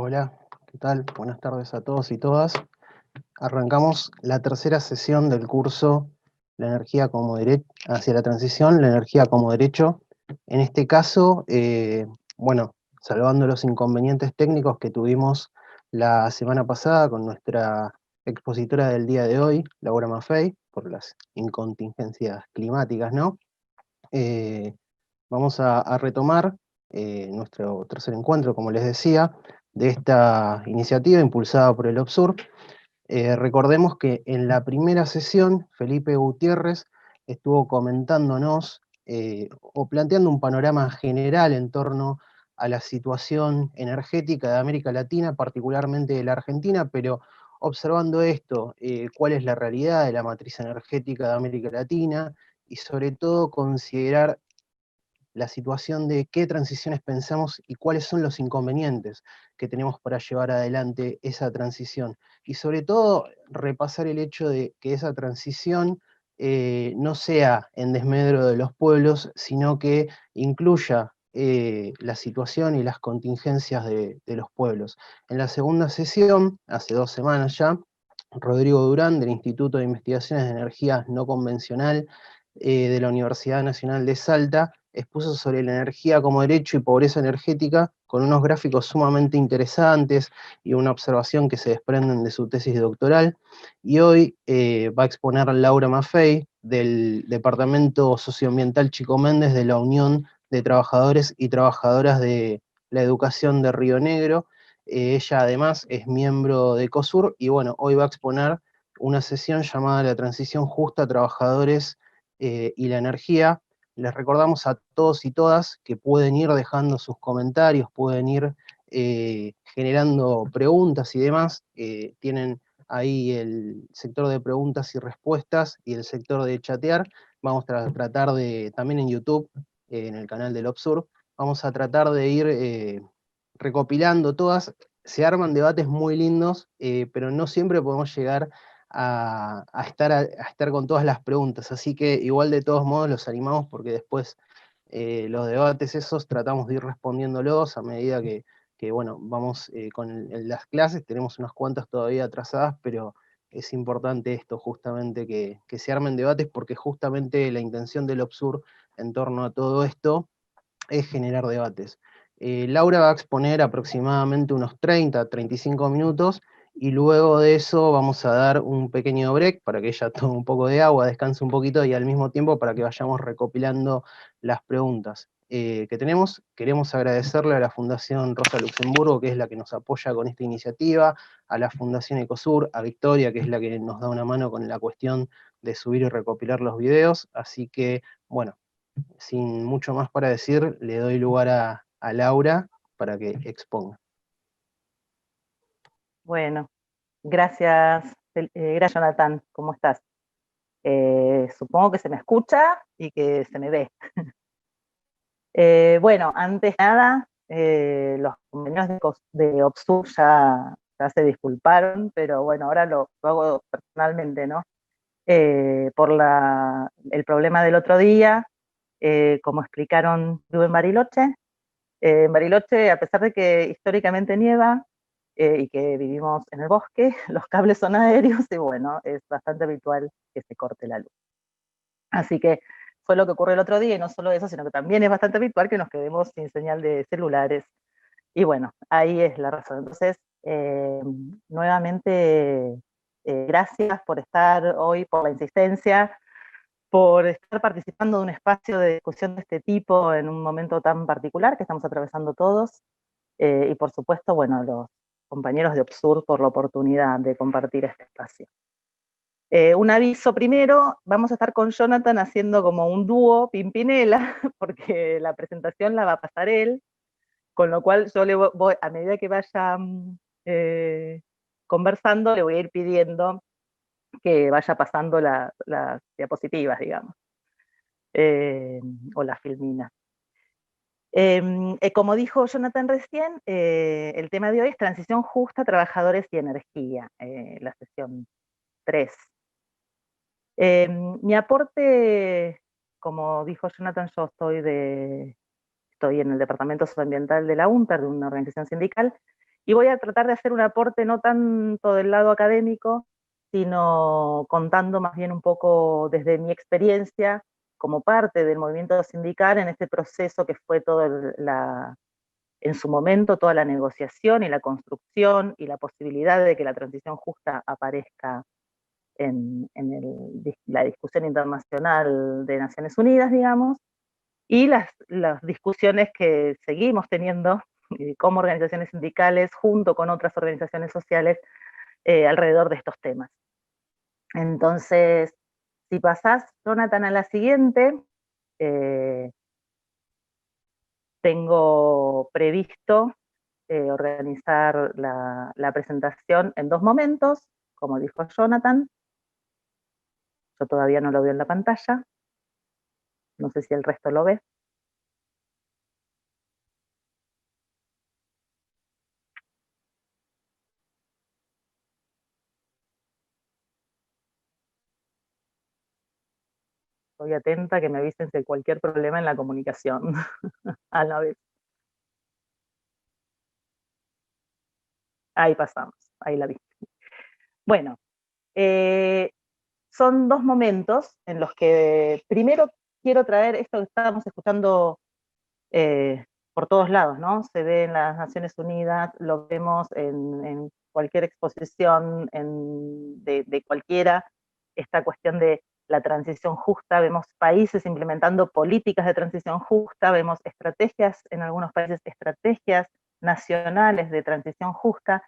Hola, ¿qué tal? Buenas tardes a todos y todas. Arrancamos la tercera sesión del curso La energía como derecho, hacia la transición, la energía como derecho. En este caso, bueno, salvando los inconvenientes técnicos que tuvimos la semana pasada con nuestra expositora del día de hoy, Laura Maffei, por las incontingencias climáticas, ¿no? Eh, Vamos a retomar nuestro tercer encuentro, como les decía, de esta iniciativa impulsada por el OBSUR. Recordemos que en la primera sesión, Felipe Gutiérrez estuvo comentándonos o planteando un panorama general en torno a la situación energética de América Latina, particularmente de la Argentina, pero observando esto, cuál es la realidad de la matriz energética de América Latina y sobre todo considerar la situación de qué transiciones pensamos y cuáles son los inconvenientes que tenemos para llevar adelante esa transición. Y sobre todo, repasar el hecho de que esa transición no sea en desmedro de los pueblos, sino que incluya la situación y las contingencias de los pueblos. En la segunda sesión, hace 2 semanas ya, Rodrigo Durán, del Instituto de Investigaciones de Energías No Convencional de la Universidad Nacional de Salta, expuso sobre la energía como derecho y pobreza energética con unos gráficos sumamente interesantes y una observación que se desprenden de su tesis doctoral. Y hoy va a exponer Laura Maffei, del Departamento Socioambiental Chico Méndez de la Unión de Trabajadores y Trabajadoras de la Educación de Río Negro. Ella además es miembro de COSUR y bueno, hoy va a exponer una sesión llamada La transición justa a trabajadores y la energía. Les recordamos a todos y todas que pueden ir dejando sus comentarios, pueden ir generando preguntas y demás. Tienen ahí el sector de preguntas y respuestas y el sector de chatear. Vamos a tratar de, también en YouTube, en el canal del OBSUR, vamos a tratar de ir recopilando todas. Se arman debates muy lindos, pero no siempre podemos llegar a estar con todas las preguntas, así que igual de todos modos los animamos porque después los debates esos tratamos de ir respondiéndolos a medida que bueno, vamos con las clases, tenemos unas cuantas todavía atrasadas, pero es importante esto justamente que se armen debates porque justamente la intención del OBSUR en torno a todo esto es generar debates. Laura va a exponer aproximadamente unos 30-35 minutos y luego de eso vamos a dar un pequeño break para que ella tome un poco de agua, descanse un poquito y al mismo tiempo para que vayamos recopilando las preguntas que tenemos. Queremos agradecerle a la Fundación Rosa Luxemburgo, que es la que nos apoya con esta iniciativa, a la Fundación Ecosur, a Victoria, que es la que nos da una mano con la cuestión de subir y recopilar los videos. Así que, bueno, sin mucho más para decir, le doy lugar a Laura para que exponga. Bueno, gracias, gracias Jonathan, ¿cómo estás? Supongo que se me escucha y que se me ve. Bueno, antes de nada, los compañeros de OBSUR ya se disculparon, pero bueno, ahora lo hago personalmente, ¿no? Por el problema del otro día, como explicaron en Bariloche. En Bariloche, a pesar de que históricamente nieva y que vivimos en el bosque, los cables son aéreos y bueno, es bastante habitual que se corte la luz. Así que fue lo que ocurrió el otro día y no solo eso, sino que también es bastante habitual que nos quedemos sin señal de celulares. Y bueno, ahí es la razón. Entonces, nuevamente, gracias por estar hoy, por la insistencia, por estar participando de un espacio de discusión de este tipo en un momento tan particular que estamos atravesando todos, y por supuesto, bueno, los compañeros de OBSUR por la oportunidad de compartir este espacio. Un aviso primero, vamos a estar con Jonathan haciendo como un dúo Pimpinela, porque la presentación la va a pasar él, con lo cual yo le voy, a medida que vaya conversando, le voy a ir pidiendo que vaya pasando las diapositivas, digamos, o las filminas. Como dijo Jonathan recién, el tema de hoy es transición justa, trabajadores y energía, la sesión 3. Mi aporte, como dijo Jonathan, yo estoy en el Departamento Socioambiental de la UNTER, de una organización sindical, Y voy a tratar de hacer un aporte no tanto del lado académico, sino contando más bien un poco desde mi experiencia como parte del movimiento sindical en este proceso que fue en su momento toda la negociación y la construcción y la posibilidad de que la transición justa aparezca en la discusión internacional de Naciones Unidas, digamos, y las discusiones que seguimos teniendo como organizaciones sindicales junto con otras organizaciones sociales alrededor de estos temas. Entonces, si pasás, Jonathan, a la siguiente, tengo previsto organizar la presentación en 2 momentos, como dijo Jonathan. Yo todavía no lo veo en la pantalla. No sé si el resto lo ve. Estoy atenta que me avisen si hay cualquier problema en la comunicación a la vez. Ahí pasamos, ahí la vi. Bueno, son 2 momentos en los que primero quiero traer esto que estábamos escuchando por todos lados, ¿no? Se ve en las Naciones Unidas, lo vemos en cualquier exposición de cualquiera, esta cuestión de la transición justa, vemos países implementando políticas de transición justa, vemos estrategias, en algunos países, estrategias nacionales de transición justa.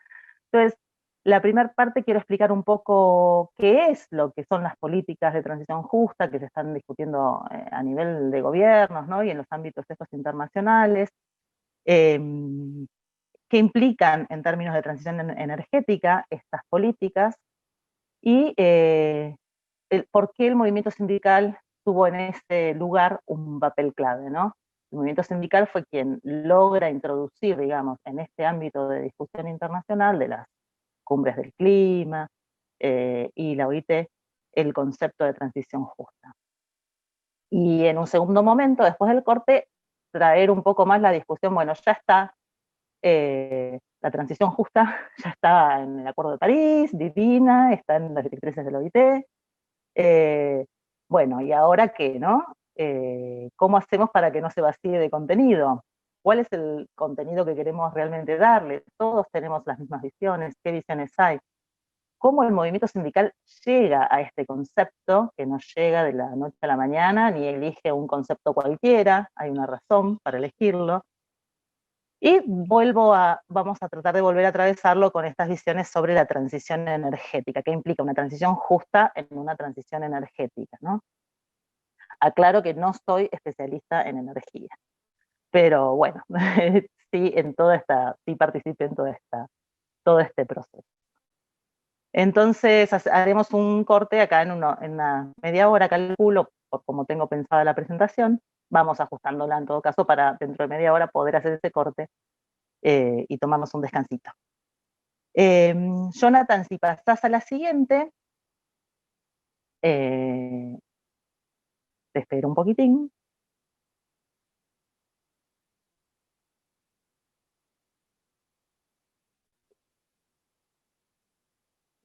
Entonces, la primera parte quiero explicar un poco qué es lo que son las políticas de transición justa que se están discutiendo a nivel de gobiernos, ¿no? Y en los ámbitos estos internacionales, qué implican en términos de transición energética estas políticas y por qué el movimiento sindical tuvo en ese lugar un papel clave, ¿no? El movimiento sindical fue quien logra introducir, digamos, en este ámbito de discusión internacional de las cumbres del clima y la OIT, el concepto de transición justa. Y en un segundo momento, después del corte, traer un poco más la discusión, bueno, ya está, la transición justa ya está en el Acuerdo de París, divina, está en las directrices de la OIT, bueno, ¿y ahora qué, no? ¿Cómo hacemos para que no se vacíe de contenido? ¿Cuál es el contenido que queremos realmente darle? Todos tenemos las mismas visiones, ¿qué visiones hay? ¿Cómo el movimiento sindical llega a este concepto, que no llega de la noche a la mañana, ni elige un concepto cualquiera, hay una razón para elegirlo? Y vamos a tratar de volver a atravesarlo con estas visiones sobre la transición energética, que implica una transición justa en una transición energética, ¿no? Aclaro que no soy especialista en energía, pero bueno, sí participé en todo este proceso. Entonces haremos un corte acá en una media hora, calculo, por como tengo pensada la presentación, vamos ajustándola en todo caso para dentro de media hora poder hacer ese corte y tomarnos un descansito. Jonathan, si pasás a la siguiente, te espero un poquitín.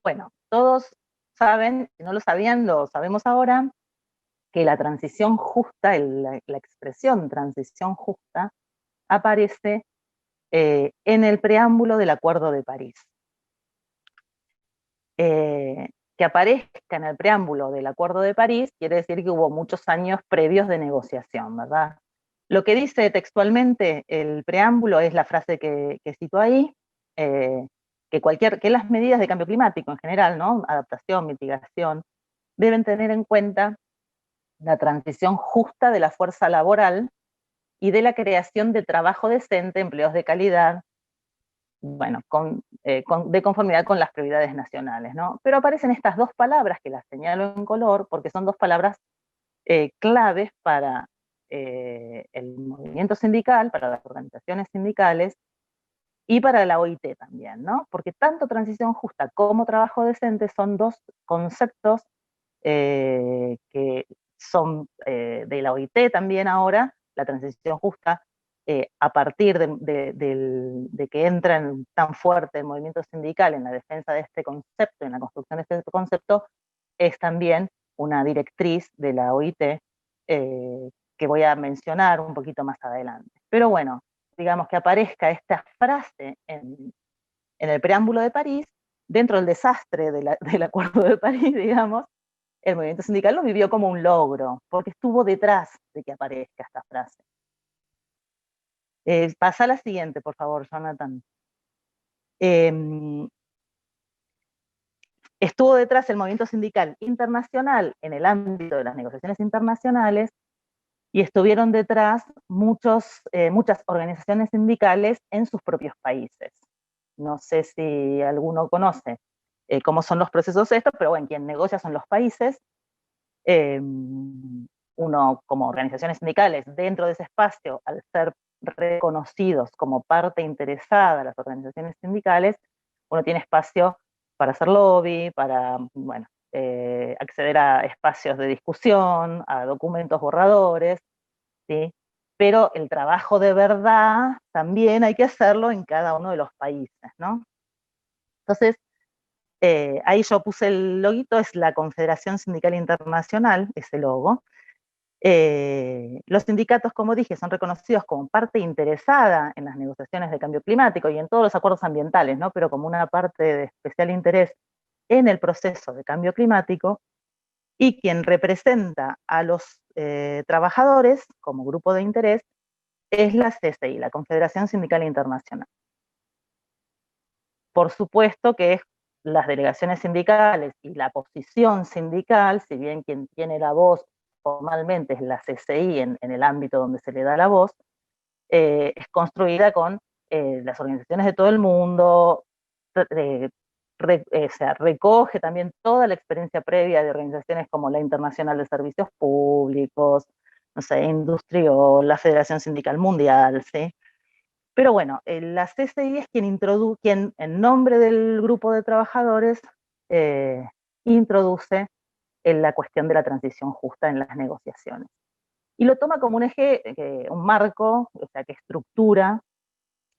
Bueno, todos saben, si no lo sabían, lo sabemos ahora, que la transición justa, la expresión transición justa, aparece en el preámbulo del Acuerdo de París. Que aparezca en el preámbulo del Acuerdo de París quiere decir que hubo muchos años previos de negociación, ¿verdad? Lo que dice textualmente el preámbulo es la frase que cito ahí, que las medidas de cambio climático en general, ¿no? Adaptación, mitigación, deben tener en cuenta la transición justa de la fuerza laboral y de la creación de trabajo decente, empleos de calidad, bueno, de conformidad con las prioridades nacionales, ¿no? Pero aparecen estas 2 palabras que las señalo en color porque son 2 palabras claves para el movimiento sindical, para las organizaciones sindicales y para la OIT también, ¿no? Porque tanto transición justa como trabajo decente son 2 conceptos que son de la OIT también ahora, la transición justa a partir de que entra tan fuerte el movimiento sindical en la defensa de este concepto, en la construcción de este concepto, es también una directriz de la OIT que voy a mencionar un poquito más adelante. Pero bueno, digamos que aparezca esta frase en el preámbulo de París, dentro del desastre del Acuerdo de París, digamos, el movimiento sindical lo vivió como un logro, porque estuvo detrás de que aparezca esta frase. Pasa a la siguiente, por favor, Jonathan. Estuvo detrás el movimiento sindical internacional en el ámbito de las negociaciones internacionales y estuvieron detrás muchas organizaciones sindicales en sus propios países. No sé si alguno conoce cómo son los procesos estos, pero bueno, quien negocia son los países. Uno, como organizaciones sindicales, dentro de ese espacio, al ser reconocidos como parte interesada de las organizaciones sindicales, uno tiene espacio para hacer lobby, para, bueno, acceder a espacios de discusión, a documentos borradores, ¿sí? Pero el trabajo de verdad también hay que hacerlo en cada uno de los países, ¿no? Entonces, ahí yo puse el loguito, es la Confederación Sindical Internacional, ese logo. Los sindicatos, como dije, son reconocidos como parte interesada en las negociaciones de cambio climático y en todos los acuerdos ambientales, ¿no? Pero como una parte de especial interés en el proceso de cambio climático, y quien representa a los trabajadores como grupo de interés es la CSI, la Confederación Sindical Internacional. Por supuesto que las delegaciones sindicales y la posición sindical, si bien quien tiene la voz formalmente es la CSI en el ámbito donde se le da la voz, es construida con las organizaciones de todo el mundo, o sea, recoge también toda la experiencia previa de organizaciones como la Internacional de Servicios Públicos, no sé, Industriol, la Federación Sindical Mundial, ¿sí? Pero bueno, la CCI es quien en nombre del grupo de trabajadores introduce la cuestión de la transición justa en las negociaciones. Y lo toma como un eje, un marco, o sea, que estructura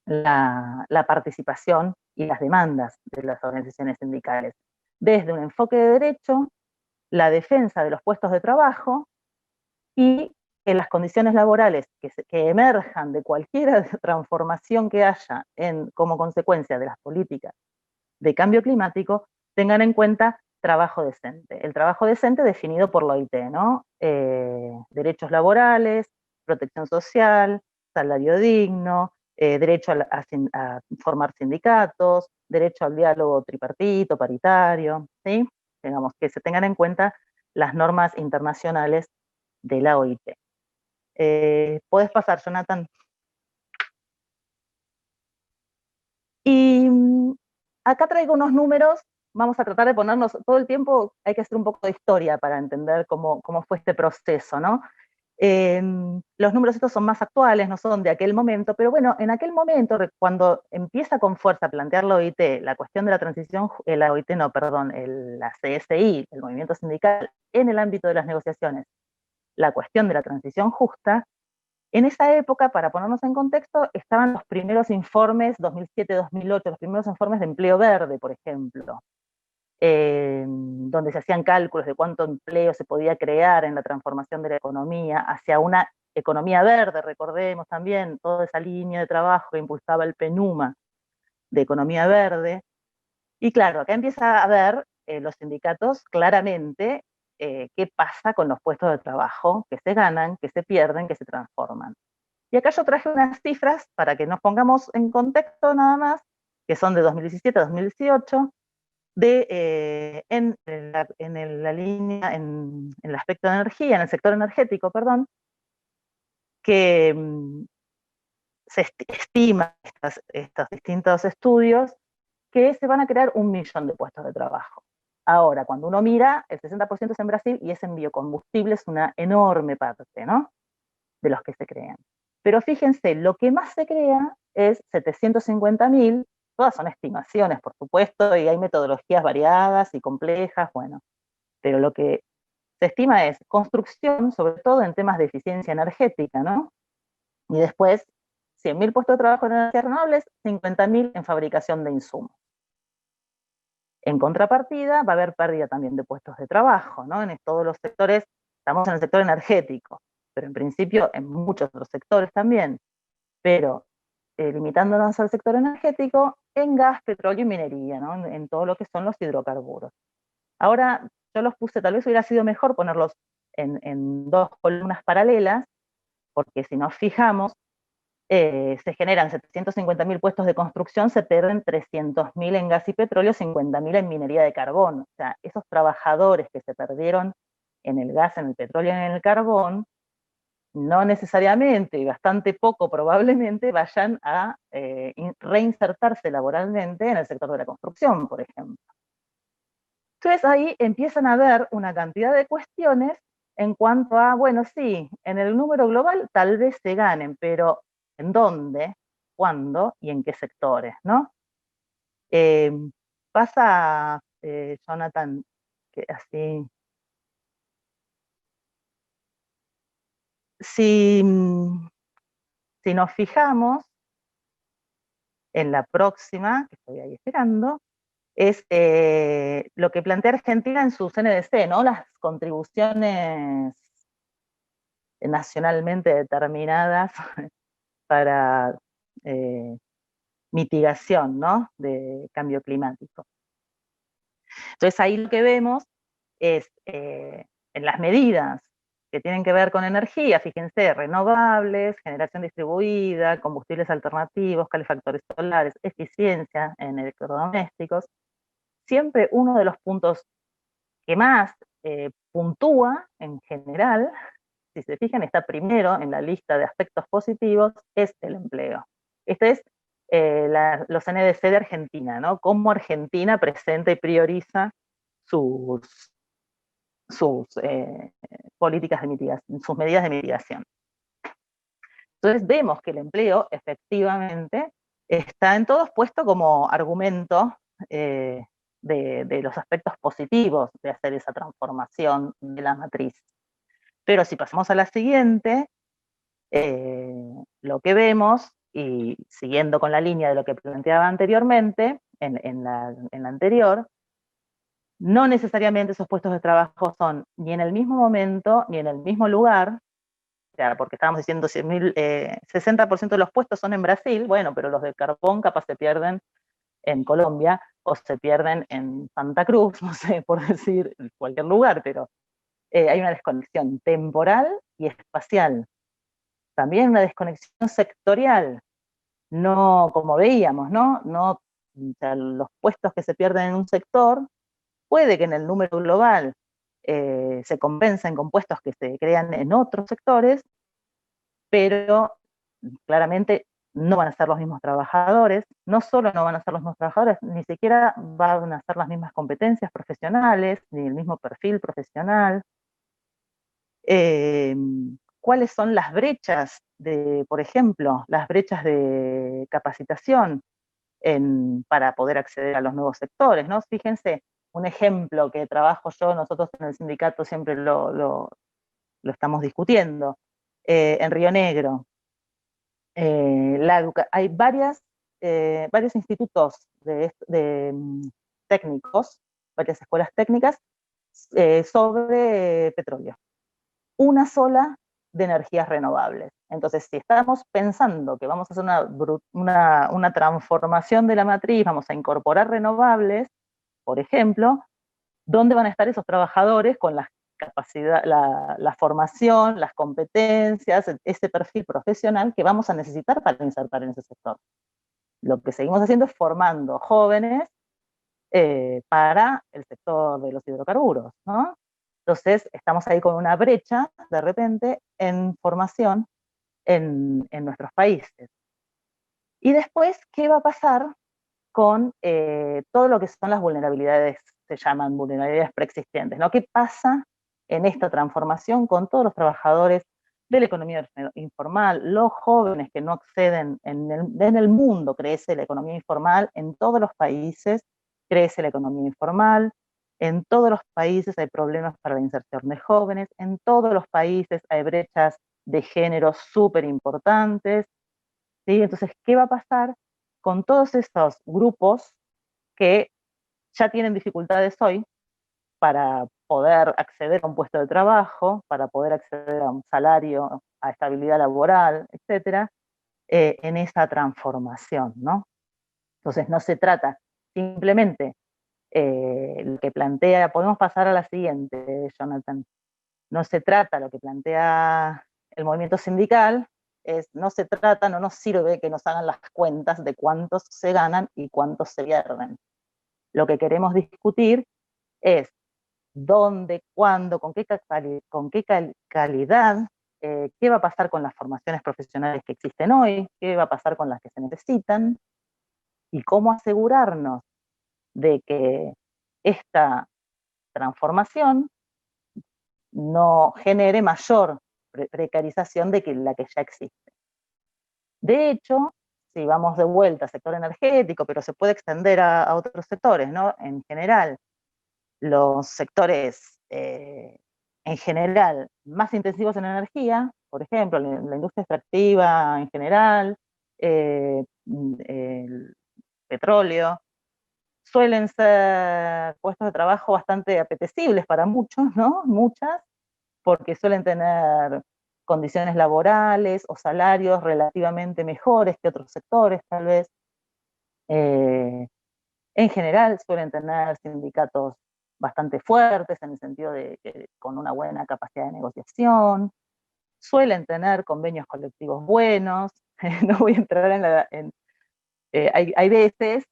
la participación y las demandas de las organizaciones sindicales, desde un enfoque de derecho, la defensa de los puestos de trabajo y en las condiciones laborales que emerjan de cualquier transformación que haya como consecuencia de las políticas de cambio climático, tengan en cuenta trabajo decente. El trabajo decente definido por la OIT, ¿no? Derechos laborales, protección social, salario digno, derecho a formar sindicatos, derecho al diálogo tripartito, paritario, ¿sí? Digamos, que se tengan en cuenta las normas internacionales de la OIT. Podés pasar, Jonathan. Y acá traigo unos números, vamos a tratar de ponernos todo el tiempo, hay que hacer un poco de historia para entender cómo fue este proceso, ¿no? Los números estos son más actuales, no son de aquel momento, pero bueno, en aquel momento, cuando empieza con fuerza a plantear la OIT, la cuestión de la transición, la OIT no, perdón, la CSI, el movimiento sindical, en el ámbito de las negociaciones, la cuestión de la transición justa, en esa época, para ponernos en contexto, estaban los primeros informes, 2007-2008, los primeros informes de empleo verde, por ejemplo, donde se hacían cálculos de cuánto empleo se podía crear en la transformación de la economía hacia una economía verde, recordemos también toda esa línea de trabajo que impulsaba el PENUMA de economía verde. Y claro, acá empieza a ver los sindicatos claramente qué pasa con los puestos de trabajo que se ganan, que se pierden, que se transforman. Y acá yo traje unas cifras para que nos pongamos en contexto nada más, que son de 2017 a 2018, en la línea, en el aspecto de energía, en el sector energético, perdón, que se estima estos distintos estudios que se van a crear 1 millón de puestos de trabajo. Ahora, cuando uno mira, el 60% es en Brasil y es en biocombustibles una enorme parte, ¿no? De los que se crean. Pero fíjense, lo que más se crea es 750.000, todas son estimaciones, por supuesto, y hay metodologías variadas y complejas, bueno, pero lo que se estima es construcción, sobre todo en temas de eficiencia energética, ¿no? Y después 100.000 puestos de trabajo en energías renovables, 50.000 en fabricación de insumos. En contrapartida, va a haber pérdida también de puestos de trabajo, ¿no? En todos los sectores, estamos en el sector energético, pero en principio en muchos otros sectores también. Pero limitándonos al sector energético, en gas, petróleo y minería, ¿no? En todo lo que son los hidrocarburos. Ahora, yo los puse, tal vez hubiera sido mejor ponerlos en dos columnas paralelas, porque si nos fijamos, se generan 750.000 puestos de construcción, se pierden 300.000 en gas y petróleo, 50.000 en minería de carbón. O sea, esos trabajadores que se perdieron en el gas, en el petróleo y en el carbón, no necesariamente, y bastante poco probablemente, vayan a reinsertarse laboralmente en el sector de la construcción, por ejemplo. Entonces ahí empiezan a haber una cantidad de cuestiones en cuanto a, bueno, sí, en el número global tal vez se ganen, pero ¿en dónde? ¿Cuándo? ¿Y en qué sectores? ¿No? Pasa, Jonathan, que así... Si nos fijamos en la próxima, que estoy ahí esperando, es lo que plantea Argentina en su CNDC, ¿no? Las contribuciones nacionalmente determinadas para mitigación, ¿no? De cambio climático. Entonces ahí lo que vemos es en las medidas que tienen que ver con energía, fíjense, renovables, generación distribuida, combustibles alternativos, calefactores solares, eficiencia en electrodomésticos. Siempre uno de los puntos que más puntúa en general, si se fijan, está primero en la lista de aspectos positivos, es el empleo. Este es los NDC de Argentina, ¿no? Cómo Argentina presenta y prioriza sus políticas de mitigación, sus medidas de mitigación. Entonces vemos que el empleo efectivamente está en todos puesto como argumento de los aspectos positivos de hacer esa transformación de la matriz. Pero si pasamos a la siguiente, lo que vemos, y siguiendo con la línea de lo que planteaba anteriormente, en la anterior, no necesariamente esos puestos de trabajo son ni en el mismo momento, ni en el mismo lugar, o sea, porque estábamos diciendo 60% de los puestos son en Brasil, bueno, pero los de carbón capaz se pierden en Colombia, o se pierden en Santa Cruz, no sé, por decir cualquier lugar, pero hay una desconexión temporal y espacial. También una desconexión sectorial, no como veíamos, ¿no? O sea, los puestos que se pierden en un sector, puede que en el número global se compensen con puestos que se crean en otros sectores, pero claramente no van a ser los mismos trabajadores, no solo no van a ser los mismos trabajadores, ni siquiera van a ser las mismas competencias profesionales, ni el mismo perfil profesional. ¿Cuáles son las brechas de, por ejemplo, las brechas de capacitación para poder acceder a los nuevos sectores, ¿no? Fíjense, un ejemplo que trabajo yo, nosotros en el sindicato siempre lo estamos discutiendo, en Río Negro. Hay varios institutos técnicos, varias escuelas técnicas sobre petróleo. Una sola de energías renovables. Entonces, si estamos pensando que vamos a hacer una transformación de la matriz, vamos a incorporar renovables, por ejemplo, ¿dónde van a estar esos trabajadores con la capacidad, la formación, las competencias, ese perfil profesional que vamos a necesitar para insertar en ese sector? Lo que seguimos haciendo es formando jóvenes para el sector de los hidrocarburos, ¿no? Entonces, estamos ahí con una brecha, de repente, en formación en nuestros países. Y después, ¿qué va a pasar con todo lo que son las vulnerabilidades, se llaman vulnerabilidades preexistentes, ¿no? ¿Qué pasa en esta transformación con todos los trabajadores de la economía informal, los jóvenes que no acceden, en el mundo crece la economía informal, en todos los países crece la economía informal, en todos los países hay problemas para la inserción de jóvenes, en todos los países hay brechas de género súper importantes, ¿sí? Entonces, ¿qué va a pasar con todos esos grupos que ya tienen dificultades hoy para poder acceder a un puesto de trabajo, para poder acceder a un salario, a estabilidad laboral, etcétera, en esa transformación, ¿no? Entonces, no se trata simplemente lo que plantea, podemos pasar a la siguiente, Jonathan. No se trata, lo que plantea el movimiento sindical, no se trata, no nos sirve que nos hagan las cuentas de cuántos se ganan y cuántos se pierden. Lo que queremos discutir es dónde, cuándo, con qué calidad, qué va a pasar con las formaciones profesionales que existen hoy, qué va a pasar con las que se necesitan, y cómo asegurarnos de que esta transformación no genere mayor precarización de que la que ya existe. De hecho, si vamos de vuelta al sector energético, pero se puede extender a otros sectores, ¿no? En general, los sectores en general más intensivos en energía, por ejemplo, la industria extractiva en general, el petróleo, suelen ser puestos de trabajo bastante apetecibles para muchos, ¿no? Muchas, porque suelen tener condiciones laborales o salarios relativamente mejores que otros sectores, tal vez. En general suelen tener sindicatos bastante fuertes en el sentido de que con una buena capacidad de negociación, suelen tener convenios colectivos buenos. No voy a entrar hay veces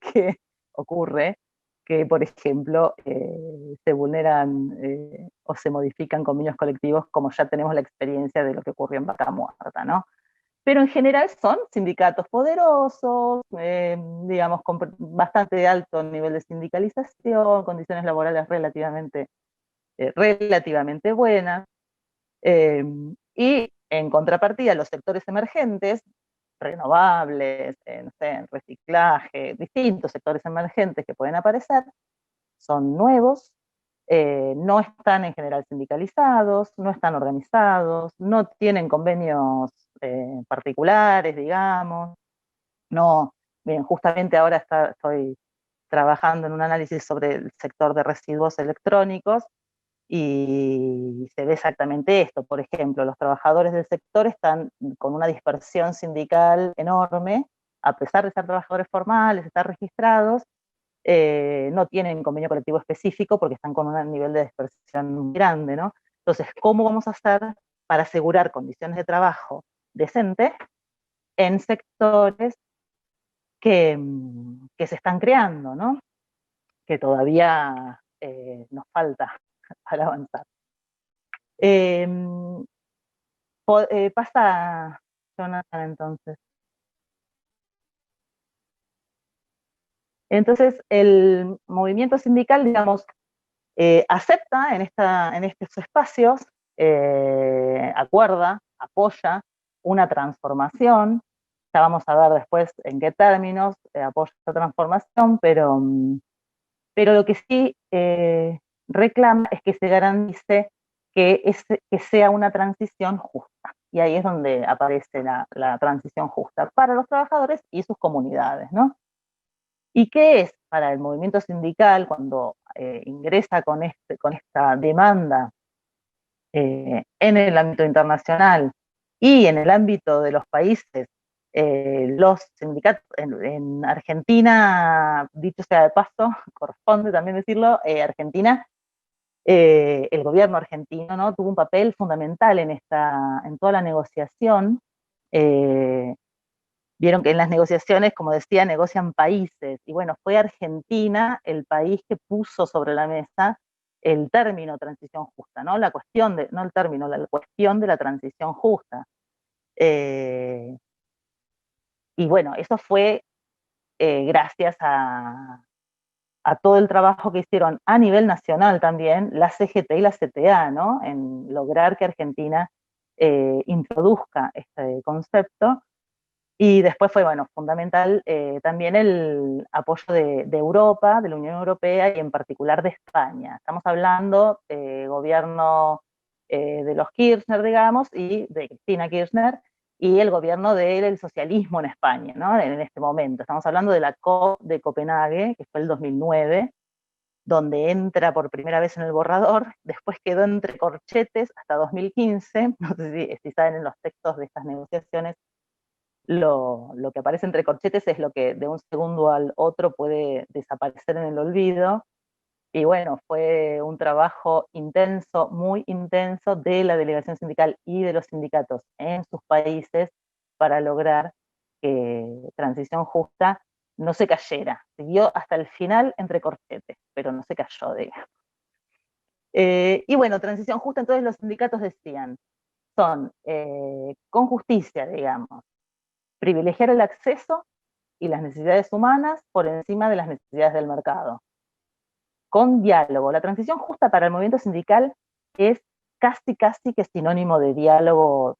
que ocurre que, por ejemplo, se vulneran o se modifican convenios colectivos, como ya tenemos la experiencia de lo que ocurrió en Vaca Muerta, ¿no? Pero en general son sindicatos poderosos, digamos, con bastante alto nivel de sindicalización, condiciones laborales relativamente buenas, y en contrapartida los sectores emergentes, renovables, no sé, reciclaje, distintos sectores emergentes que pueden aparecer, son nuevos, no están en general sindicalizados, no están organizados, no tienen convenios particulares, digamos, no, bien, justamente ahora estoy trabajando en un análisis sobre el sector de residuos electrónicos y se ve exactamente esto. Por ejemplo, los trabajadores del sector están con una dispersión sindical enorme, a pesar de ser trabajadores formales, estar registrados, no tienen convenio colectivo específico porque están con un nivel de dispersión muy grande, ¿no? Entonces, ¿cómo vamos a hacer para asegurar condiciones de trabajo decentes en sectores que se están creando, ¿no? Que todavía nos falta para avanzar. Pasa, Jonathan, entonces. Entonces, el movimiento sindical, digamos, acepta en estos espacios, acuerda, apoya una transformación. Ya vamos a ver después en qué términos apoya esta transformación, pero lo que sí reclama es que se garantice que sea una transición justa. Y ahí es donde aparece la transición justa para los trabajadores y sus comunidades, ¿no? ¿Y qué es para el movimiento sindical cuando ingresa con esta demanda en el ámbito internacional y en el ámbito de los países? Los sindicatos en Argentina, dicho sea de paso, corresponde también decirlo, Argentina, el gobierno argentino, ¿no? Tuvo un papel fundamental en toda la negociación. Vieron que en las negociaciones, como decía, negocian países, y bueno, fue Argentina el país que puso sobre la mesa el término transición justa, ¿no? La cuestión no el término, la cuestión de la transición justa. Y bueno, eso fue gracias a todo el trabajo que hicieron a nivel nacional también la CGT y la CTA, ¿no? En lograr que Argentina introduzca este concepto. Y después fue, bueno, fundamental también el apoyo de Europa, de la Unión Europea y en particular de España. Estamos hablando de gobierno de los Kirchner, digamos, y de Cristina Kirchner, y el gobierno del socialismo en España, ¿no? En este momento. Estamos hablando de la COP de Copenhague, que fue el 2009, donde entra por primera vez en el borrador, después quedó entre corchetes hasta 2015, no sé si saben en los textos de estas negociaciones, lo que aparece entre corchetes es lo que de un segundo al otro puede desaparecer en el olvido, y bueno, fue un trabajo intenso, muy intenso de la delegación sindical y de los sindicatos en sus países para lograr que Transición Justa no se cayera. Siguió hasta el final entre corchetes, pero no se cayó, digamos. Y bueno, Transición Justa, entonces los sindicatos decían, son con justicia, digamos, privilegiar el acceso y las necesidades humanas por encima de las necesidades del mercado. Con diálogo. La transición justa para el movimiento sindical es casi que sinónimo de diálogo,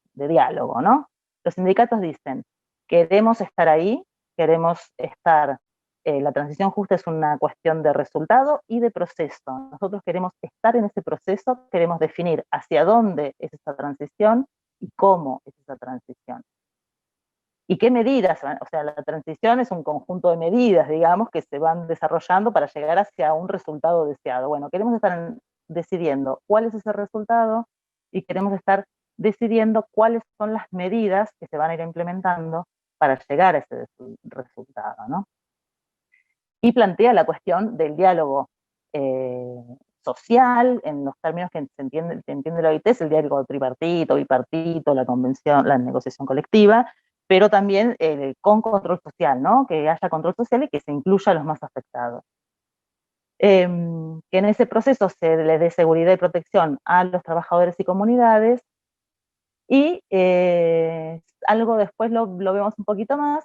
¿no? Los sindicatos dicen, queremos estar ahí, queremos estar, la transición justa es una cuestión de resultado y de proceso. Nosotros queremos estar en ese proceso, queremos definir hacia dónde es esa transición y cómo es esa transición. ¿Y qué medidas? O sea, la transición es un conjunto de medidas, digamos, que se van desarrollando para llegar hacia un resultado deseado. Bueno, queremos estar decidiendo cuál es ese resultado y queremos estar decidiendo cuáles son las medidas que se van a ir implementando para llegar a ese resultado, ¿no? Y plantea la cuestión del diálogo social, en los términos que entiende la OIT, es el diálogo tripartito, bipartito, la convención, la negociación colectiva, pero también con control social, ¿no? Que haya control social y que se incluya a los más afectados. Que en ese proceso se les dé seguridad y protección a los trabajadores y comunidades, y algo después lo vemos un poquito más,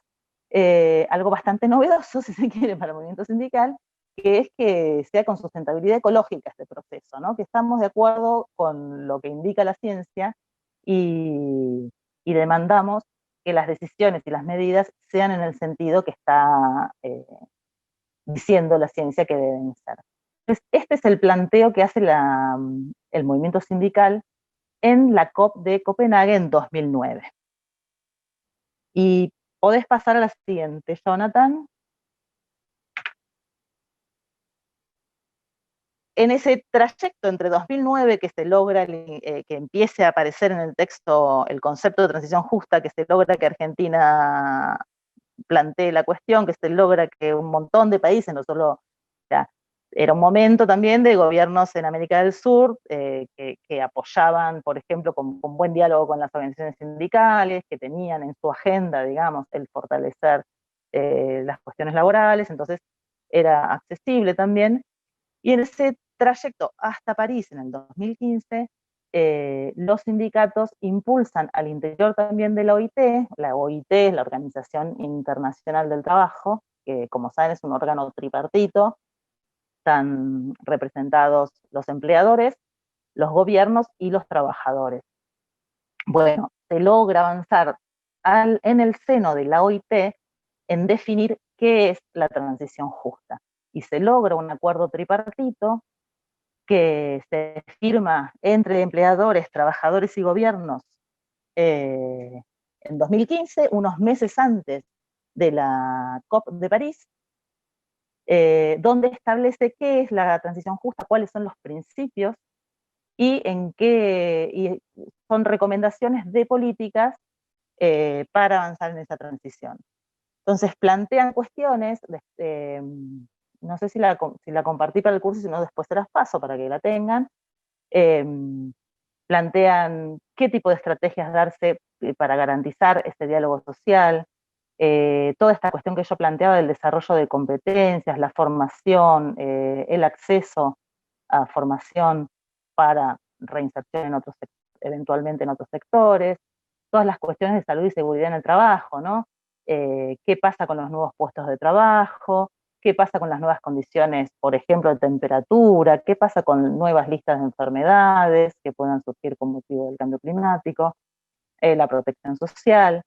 algo bastante novedoso, si se quiere, para el movimiento sindical, que es que sea con sustentabilidad ecológica este proceso, ¿no? Que estamos de acuerdo con lo que indica la ciencia y demandamos que las decisiones y las medidas sean en el sentido que está diciendo la ciencia que deben ser. Entonces, este es el planteo que hace el movimiento sindical en la COP de Copenhague en 2009. Y podés pasar a la siguiente, Jonathan. En ese trayecto entre 2009 que se logra que empiece a aparecer en el texto el concepto de transición justa, que se logra que Argentina plantee la cuestión, que se logra que un montón de países, no solo, o sea, era un momento también de gobiernos en América del Sur que apoyaban, por ejemplo, con buen diálogo con las organizaciones sindicales, que tenían en su agenda, digamos, el fortalecer las cuestiones laborales, entonces era accesible también. Y en ese trayecto hasta París en el 2015, los sindicatos impulsan al interior también de la OIT es la Organización Internacional del Trabajo, que como saben es un órgano tripartito, están representados los empleadores, los gobiernos y los trabajadores. Bueno, se logra avanzar en el seno de la OIT en definir qué es la transición justa. Y se logra un acuerdo tripartito que se firma entre empleadores, trabajadores y gobiernos en 2015, unos meses antes de la COP de París, donde establece qué es la transición justa, cuáles son los principios y y son recomendaciones de políticas para avanzar en esa transición. Entonces plantean cuestiones, no sé si la compartí para el curso, si no después se las paso para que la tengan. Plantean qué tipo de estrategias darse para garantizar este diálogo social, toda esta cuestión que yo planteaba del desarrollo de competencias, la formación, el acceso a formación para reinserción eventualmente en otros sectores, todas las cuestiones de salud y seguridad en el trabajo, ¿no? ¿Qué pasa con los nuevos puestos de trabajo? ¿Qué pasa con las nuevas condiciones, por ejemplo, de temperatura? ¿Qué pasa con nuevas listas de enfermedades que puedan surgir con motivo del cambio climático? La protección social.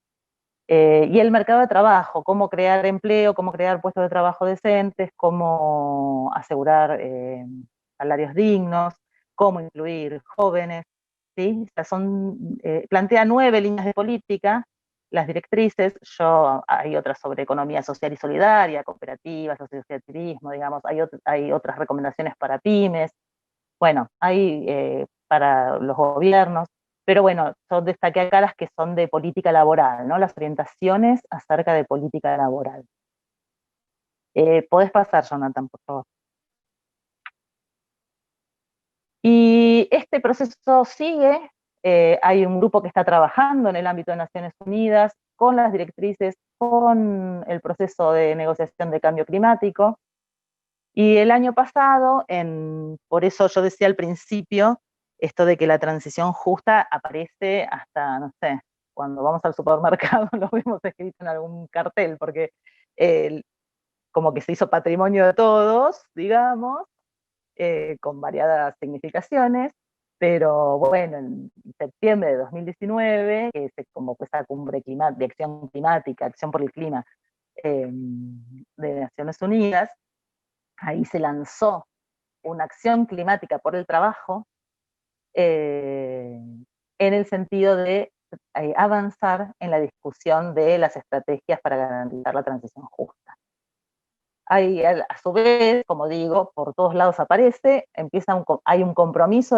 Y el mercado de trabajo, cómo crear empleo, cómo crear puestos de trabajo decentes, cómo asegurar salarios dignos, cómo incluir jóvenes, ¿sí? O sea, plantea 9 líneas de política las directrices. Hay otras sobre economía social y solidaria, cooperativas, asociativismo, digamos, hay otras recomendaciones para pymes, bueno, hay para los gobiernos, pero bueno, yo destaqué acá las que son de política laboral, ¿no? Las orientaciones acerca de política laboral. Podés pasar, Jonathan, por favor. Y este proceso sigue, hay un grupo que está trabajando en el ámbito de Naciones Unidas con las directrices, con el proceso de negociación de cambio climático, y el año pasado, por eso yo decía al principio, esto de que la transición justa aparece hasta, no sé, cuando vamos al supermercado lo vemos escrito en algún cartel, porque como que se hizo patrimonio de todos, digamos, con variadas significaciones, pero bueno, en septiembre de 2019, que se convocó esa cumbre de acción climática, acción por el clima de Naciones Unidas, ahí se lanzó una acción climática por el trabajo en el sentido de avanzar en la discusión de las estrategias para garantizar la transición justa. A su vez, como digo, por todos lados aparece, hay un compromiso,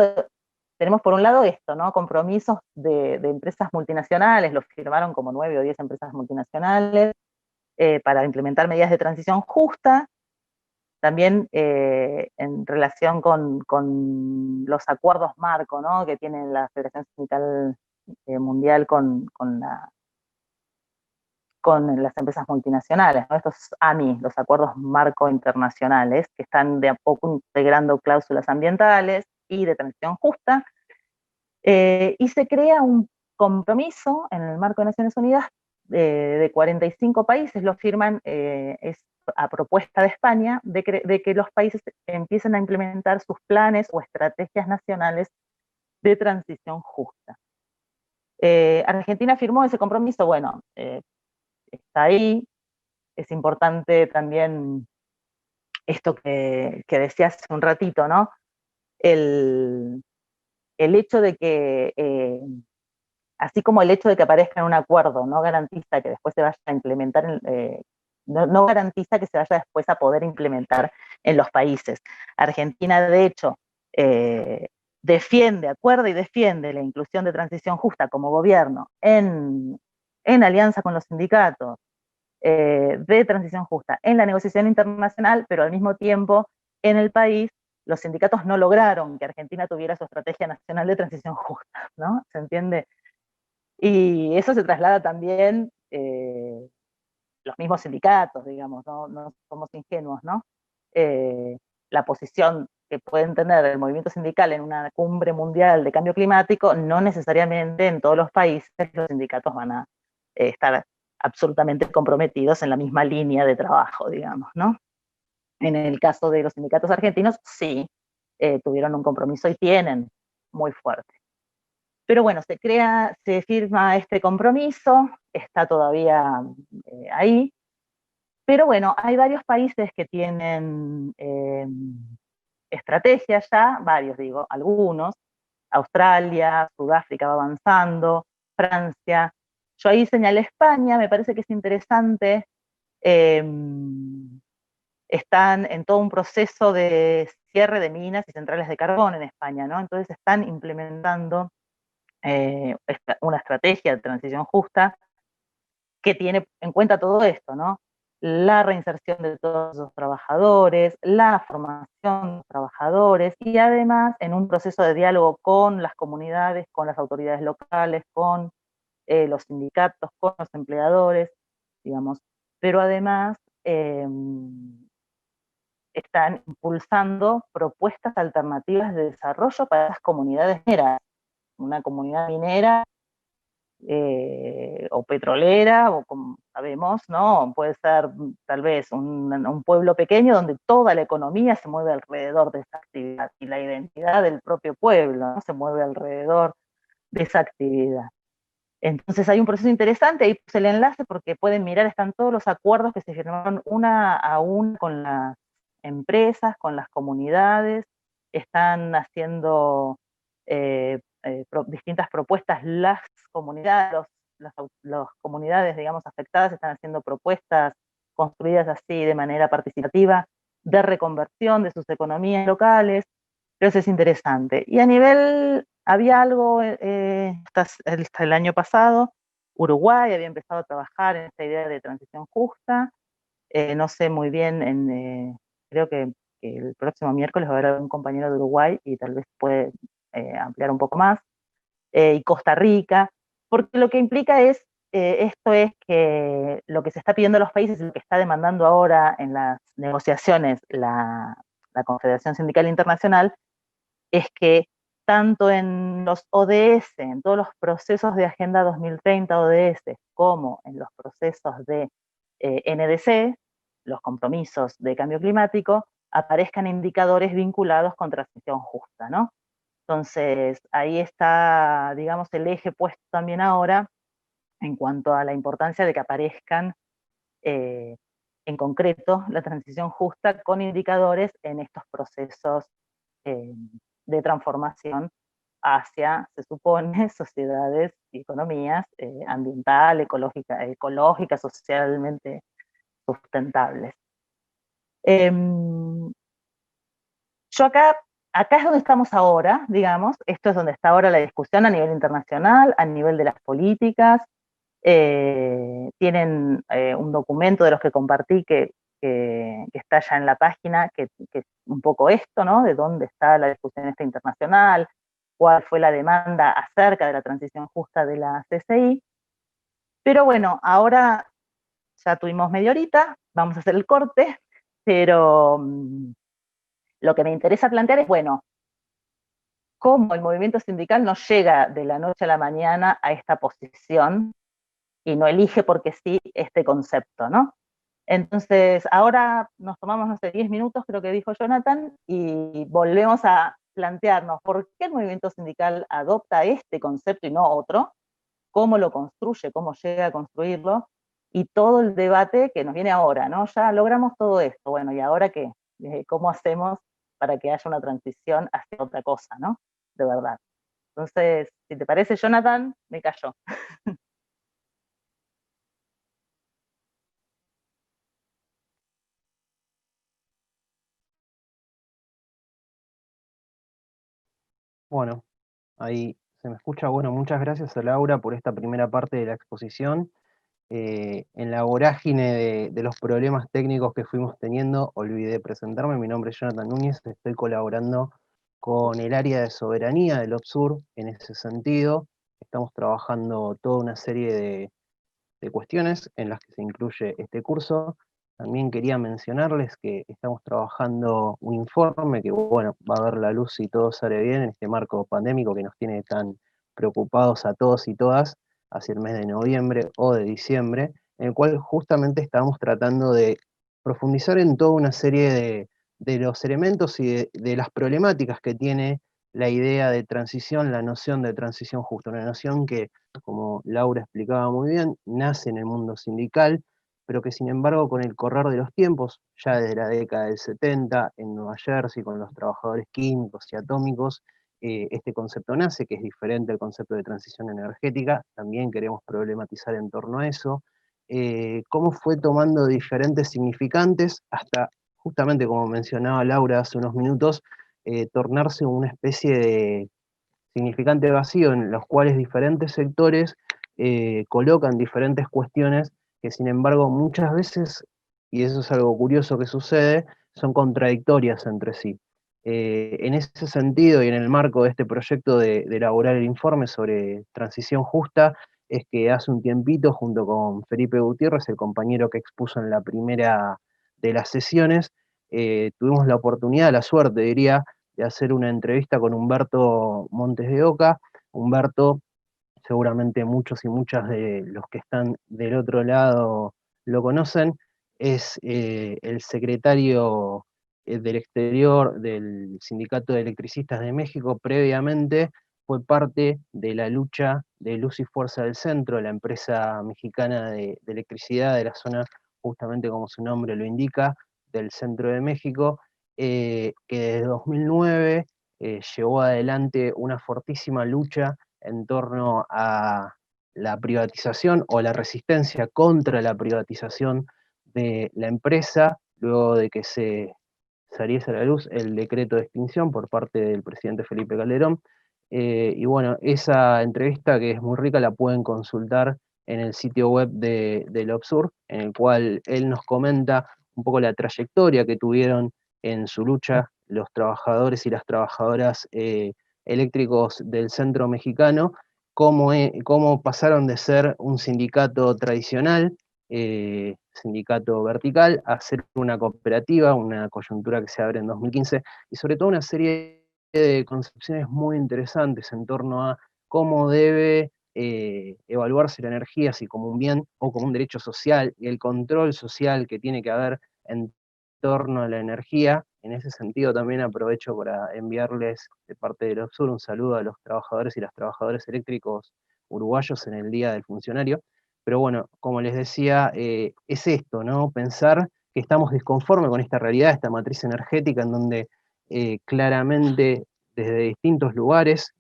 tenemos por un lado esto, ¿no? Compromisos de empresas multinacionales, los firmaron como 9 o 10 empresas multinacionales para implementar medidas de transición justa. También en relación con los acuerdos marco, ¿no? Que tiene la Federación Sindical Mundial con las empresas multinacionales, ¿no? Estos AMI, los acuerdos marco internacionales, que están de a poco integrando cláusulas ambientales y de transición justa, y se crea un compromiso en el marco de Naciones Unidas de 45 países, lo firman, es a propuesta de España, de que los países empiecen a implementar sus planes o estrategias nacionales de transición justa. Argentina firmó ese compromiso, bueno, está ahí. Es importante también esto que decías hace un ratito, ¿no? El hecho de que, así como el hecho de que aparezca en un acuerdo, no garantiza que después se vaya a implementar, no garantiza que se vaya después a poder implementar en los países. Argentina, de hecho, acuerda y defiende la inclusión de transición justa como gobierno en alianza con los sindicatos, de transición justa en la negociación internacional, pero al mismo tiempo en el país los sindicatos no lograron que Argentina tuviera su estrategia nacional de transición justa, ¿no? ¿Se entiende? Y eso se traslada también los mismos sindicatos, digamos, no somos ingenuos, ¿no? La posición que pueden tener el movimiento sindical en una cumbre mundial de cambio climático, no necesariamente en todos los países los sindicatos van a estar absolutamente comprometidos en la misma línea de trabajo, digamos, ¿no? En el caso de los sindicatos argentinos, sí, tuvieron un compromiso y tienen muy fuerte. Pero bueno, se firma este compromiso, está todavía ahí, pero bueno, hay varios países que tienen estrategias ya, varios digo, algunos, Australia, Sudáfrica va avanzando, Francia. Yo ahí señalé España, me parece que es interesante. Están en todo un proceso de cierre de minas y centrales de carbón en España, ¿no? Entonces están implementando una estrategia de transición justa que tiene en cuenta todo esto, ¿no? La reinserción de todos los trabajadores, la formación de los trabajadores y además en un proceso de diálogo con las comunidades, con las autoridades locales, con los sindicatos, con los empleadores, digamos, pero además están impulsando propuestas alternativas de desarrollo para las comunidades mineras. Una comunidad minera o petrolera, o como sabemos, ¿no? Puede ser tal vez un pueblo pequeño donde toda la economía se mueve alrededor de esa actividad y la identidad del propio pueblo, ¿no? Se mueve alrededor de esa actividad. Entonces hay un proceso interesante, ahí puse el enlace porque pueden mirar, están todos los acuerdos que se firmaron una a una con las empresas, con las comunidades, están haciendo distintas propuestas las comunidades, las comunidades, digamos, afectadas están haciendo propuestas construidas así de manera participativa de reconversión de sus economías locales. Entonces es interesante. Y a nivel, había algo hasta el año pasado, Uruguay había empezado a trabajar en esta idea de transición justa. No sé muy bien, creo que el próximo miércoles va a haber un compañero de Uruguay y tal vez puede ampliar un poco más. Y Costa Rica, porque lo que implica esto es que lo que se está pidiendo a los países y lo que está demandando ahora en las negociaciones la Confederación Sindical Internacional es que tanto en los ODS, en todos los procesos de Agenda 2030 ODS, como en los procesos de NDC, los compromisos de cambio climático, aparezcan indicadores vinculados con transición justa, ¿no? Entonces, ahí está, digamos, el eje puesto también ahora en cuanto a la importancia de que aparezcan en concreto la transición justa con indicadores en estos procesos eh, de transformación hacia, se supone, sociedades y economías ambiental, ecológicas, socialmente sustentables. Yo acá es donde estamos ahora, digamos, esto es donde está ahora la discusión a nivel internacional, a nivel de las políticas. Tienen un documento de los que compartí que está ya en la página, que es un poco esto, ¿no? De dónde está la discusión esta internacional, cuál fue la demanda acerca de la transición justa de la CCI. Pero bueno, ahora ya tuvimos media horita, vamos a hacer el corte, pero lo que me interesa plantear es, bueno, cómo el movimiento sindical no llega de la noche a la mañana a esta posición y no elige porque sí este concepto, ¿no? Entonces, ahora nos tomamos, no sé, 10 minutos, creo que dijo Jonathan, y volvemos a plantearnos por qué el movimiento sindical adopta este concepto y no otro, cómo lo construye, cómo llega a construirlo, y todo el debate que nos viene ahora, ¿no? Ya logramos todo esto, bueno, ¿y ahora qué? ¿Cómo hacemos para que haya una transición hacia otra cosa, ¿no? De verdad. Entonces, si te parece, Jonathan, me cayó. Bueno, ahí se me escucha. Bueno, muchas gracias a Laura por esta primera parte de la exposición. En la vorágine de los problemas técnicos que fuimos teniendo, olvidé presentarme. Mi nombre es Jonathan Núñez, estoy colaborando con el área de soberanía del OPSUR en ese sentido. Estamos trabajando toda una serie de cuestiones en las que se incluye este curso. También quería mencionarles que estamos trabajando un informe que, bueno, va a ver la luz si todo sale bien en este marco pandémico que nos tiene tan preocupados a todos y todas hacia el mes de noviembre o de diciembre, en el cual justamente estamos tratando de profundizar en toda una serie de los elementos y de las problemáticas que tiene la idea de transición, la noción de transición justa, una noción que, como Laura explicaba muy bien, nace en el mundo sindical, pero que sin embargo con el correr de los tiempos, ya desde la década del 70, en Nueva Jersey, con los trabajadores químicos y atómicos, este concepto nace, que es diferente al concepto de transición energética, también queremos problematizar en torno a eso, cómo fue tomando diferentes significantes hasta, justamente como mencionaba Laura hace unos minutos, tornarse una especie de significante vacío en los cuales diferentes sectores colocan diferentes cuestiones que sin embargo muchas veces, y eso es algo curioso que sucede, son contradictorias entre sí. En ese sentido y en el marco de este proyecto de elaborar el informe sobre transición justa, es que hace un tiempito, junto con Felipe Gutiérrez, el compañero que expuso en la primera de las sesiones, tuvimos la oportunidad, la suerte, diría, de hacer una entrevista con Humberto Montes de Oca. Humberto, seguramente muchos y muchas de los que están del otro lado lo conocen, es el secretario del exterior del Sindicato de Electricistas de México. Previamente fue parte de la lucha de Luz y Fuerza del Centro, la empresa mexicana de electricidad de la zona, justamente como su nombre lo indica, del centro de México, que desde 2009 llevó adelante una fortísima lucha en torno a la privatización o la resistencia contra la privatización de la empresa, luego de que se saliese a la luz el decreto de extinción por parte del presidente Felipe Calderón. Y bueno, esa entrevista, que es muy rica, la pueden consultar en el sitio web del OBSUR, en el cual él nos comenta un poco la trayectoria que tuvieron en su lucha los trabajadores y las trabajadoras eléctricos del centro mexicano, cómo pasaron de ser un sindicato tradicional, sindicato vertical, a ser una cooperativa, una coyuntura que se abre en 2015, y sobre todo una serie de concepciones muy interesantes en torno a cómo debe evaluarse la energía, si como un bien o como un derecho social, y el control social que tiene que haber en torno a la energía. En ese sentido también aprovecho para enviarles de parte del OBSUR un saludo a los trabajadores y las trabajadoras eléctricos uruguayos en el Día del Funcionario. Pero bueno, como les decía, es esto, ¿no? Pensar que estamos disconformes con esta realidad, esta matriz energética en donde claramente desde distintos lugares,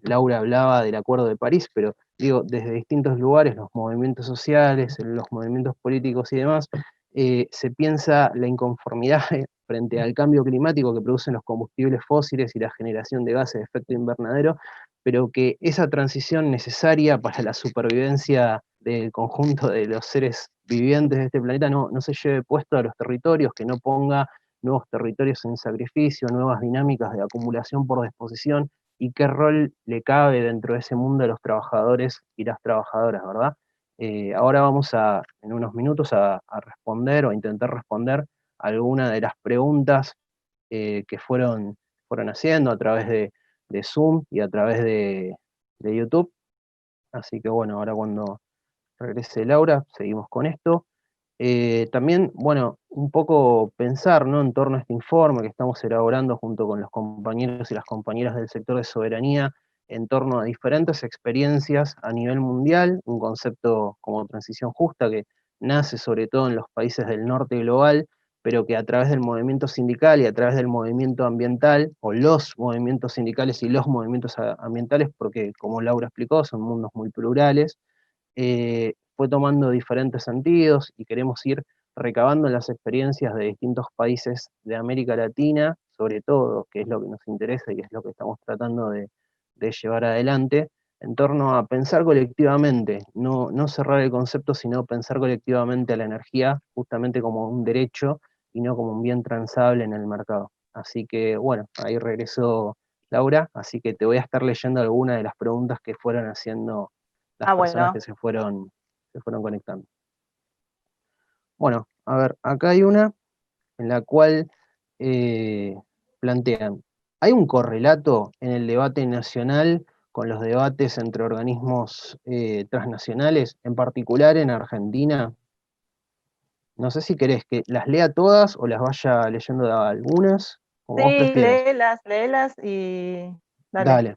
Laura hablaba del Acuerdo de París, pero digo, desde distintos lugares, los movimientos sociales, los movimientos políticos y demás, se piensa la inconformidad frente al cambio climático que producen los combustibles fósiles y la generación de gases de efecto invernadero, pero que esa transición necesaria para la supervivencia del conjunto de los seres vivientes de este planeta no se lleve puesto a los territorios, que no ponga nuevos territorios en sacrificio, nuevas dinámicas de acumulación por disposición, y qué rol le cabe dentro de ese mundo a los trabajadores y las trabajadoras, ¿verdad? Ahora vamos en unos minutos a responder o a intentar responder algunas de las preguntas que fueron haciendo a través de Zoom y a través de YouTube. Así que bueno, ahora cuando regrese Laura, seguimos con esto. También, bueno, un poco pensar, ¿no?, en torno a este informe que estamos elaborando junto con los compañeros y las compañeras del sector de soberanía, en torno a diferentes experiencias a nivel mundial, un concepto como transición justa que nace sobre todo en los países del norte global, pero que a través del movimiento sindical y a través del movimiento ambiental, o los movimientos sindicales y los movimientos ambientales, porque como Laura explicó, son mundos muy plurales, fue tomando diferentes sentidos, y queremos ir recabando las experiencias de distintos países de América Latina, sobre todo, que es lo que nos interesa y es lo que estamos tratando de llevar adelante, en torno a pensar colectivamente, no cerrar el concepto, sino pensar colectivamente a la energía justamente como un derecho y no como un bien transable en el mercado. Así que bueno, ahí regresó Laura, así que te voy a estar leyendo algunas de las preguntas que fueron haciendo las Ah, personas que bueno. se fueron conectando. Bueno, a ver, acá hay una en la cual eh, plantean, ¿hay un correlato en el debate nacional con los debates entre organismos transnacionales, en particular en Argentina? No sé si querés que las lea todas o las vaya leyendo algunas, como vos Sí, prefieras. léelas y dale. Dale,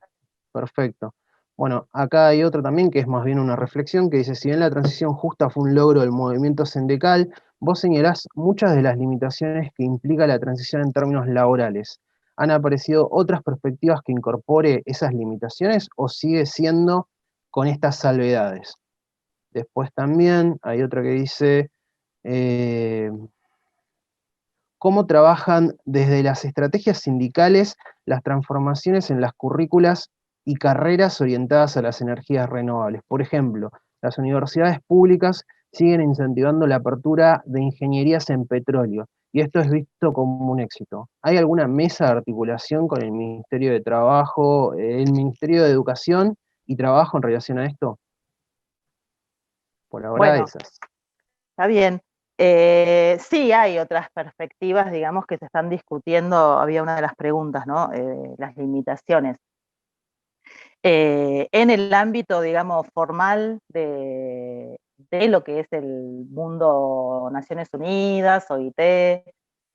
perfecto. Bueno, acá hay otra también que es más bien una reflexión que dice, si bien la transición justa fue un logro del movimiento sindical, vos señalás muchas de las limitaciones que implica la transición en términos laborales. ¿Han aparecido otras perspectivas que incorpore esas limitaciones o sigue siendo con estas salvedades? Después también hay otra que dice, eh, cómo trabajan desde las estrategias sindicales las transformaciones en las currículas y carreras orientadas a las energías renovables. Por ejemplo, las universidades públicas siguen incentivando la apertura de ingenierías en petróleo, y esto es visto como un éxito. ¿Hay alguna mesa de articulación con el Ministerio de Trabajo, el Ministerio de Educación y Trabajo en relación a esto? Por ahora Bueno, esas. está bien. Sí hay otras perspectivas, digamos, que se están discutiendo. Había una de las preguntas, ¿no? Las limitaciones. En el ámbito, digamos, formal de lo que es el mundo Naciones Unidas, OIT,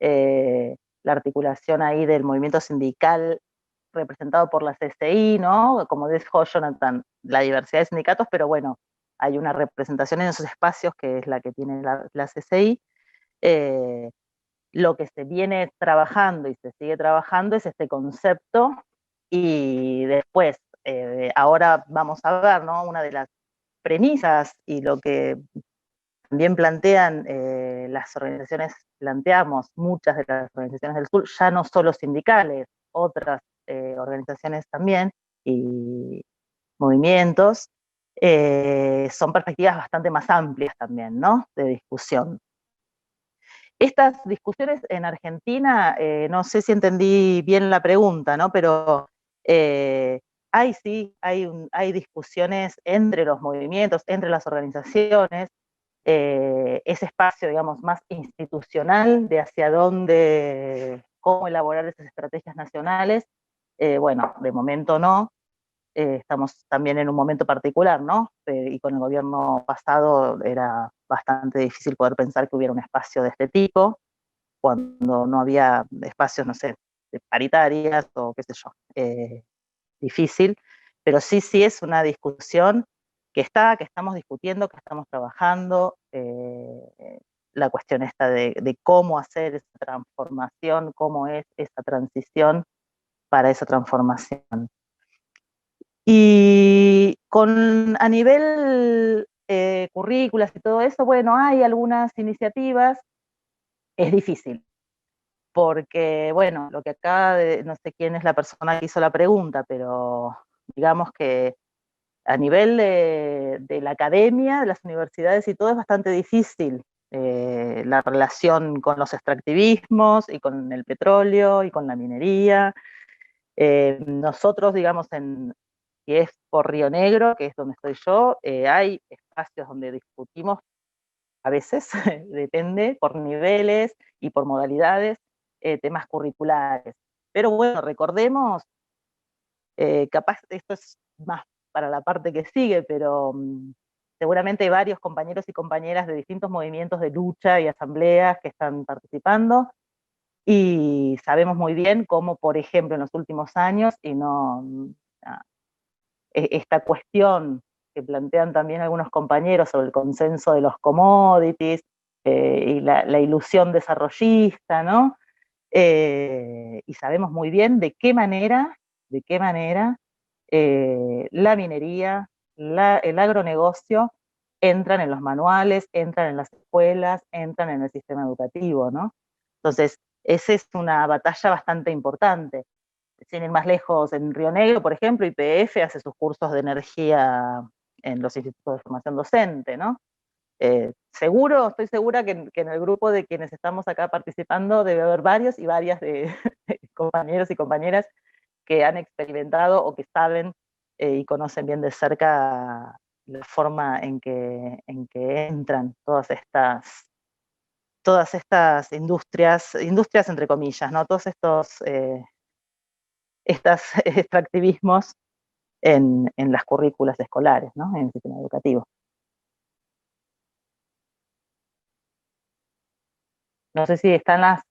la articulación ahí del movimiento sindical representado por la CCI, ¿no? Como dijo Jonathan, la diversidad de sindicatos, pero bueno, hay una representación en esos espacios que es la que tiene la CCI. Eh, lo que se viene trabajando y se sigue trabajando es este concepto, y después, ahora vamos a ver, ¿no? Una de las premisas y lo que también plantean las organizaciones, planteamos muchas de las organizaciones del sur, ya no solo sindicales, otras organizaciones también y movimientos, son perspectivas bastante más amplias también, ¿no? De discusión. Estas discusiones en Argentina, no sé si entendí bien la pregunta, ¿no? Pero hay discusiones entre los movimientos, entre las organizaciones, ese espacio, digamos, más institucional de hacia dónde, cómo elaborar esas estrategias nacionales. Bueno, de momento no. Estamos también en un momento particular, ¿no? Y con el gobierno pasado era bastante difícil poder pensar que hubiera un espacio de este tipo, cuando no había espacios, no sé, de paritarias o qué sé yo. Difícil, pero sí es una discusión que estamos discutiendo, que estamos trabajando, la cuestión esta de cómo hacer esa transformación, cómo es esa transición para esa transformación. Y a nivel currículas y todo eso, bueno, hay algunas iniciativas, es difícil, porque, bueno, lo que acá, no sé quién es la persona que hizo la pregunta, pero digamos que a nivel de la academia, de las universidades y todo, es bastante difícil la relación con los extractivismos y con el petróleo y con la minería. Nosotros, digamos, si es por Río Negro, que es donde estoy yo, hay espacios donde discutimos, a veces, depende, por niveles y por modalidades, temas curriculares. Pero bueno, recordemos, capaz esto es más para la parte que sigue, pero seguramente hay varios compañeros y compañeras de distintos movimientos de lucha y asambleas que están participando, y sabemos muy bien cómo, por ejemplo, en los últimos años, y esta cuestión que plantean también algunos compañeros sobre el consenso de los commodities y la ilusión desarrollista, ¿no? Y sabemos muy bien de qué manera la minería, el agronegocio entran en los manuales, entran en las escuelas, entran en el sistema educativo, ¿no? Entonces, esa es una batalla bastante importante. Sin ir más lejos, en Río Negro, por ejemplo, YPF hace sus cursos de energía en los institutos de formación docente, ¿no? Estoy segura que en el grupo de quienes estamos acá participando debe haber varios y varias de compañeros y compañeras que han experimentado o que saben y conocen bien de cerca la forma en que entran todas estas industrias entre comillas, ¿no? Todos estos extractivismos en las currículas escolares, ¿no? En el sistema educativo. No sé si están las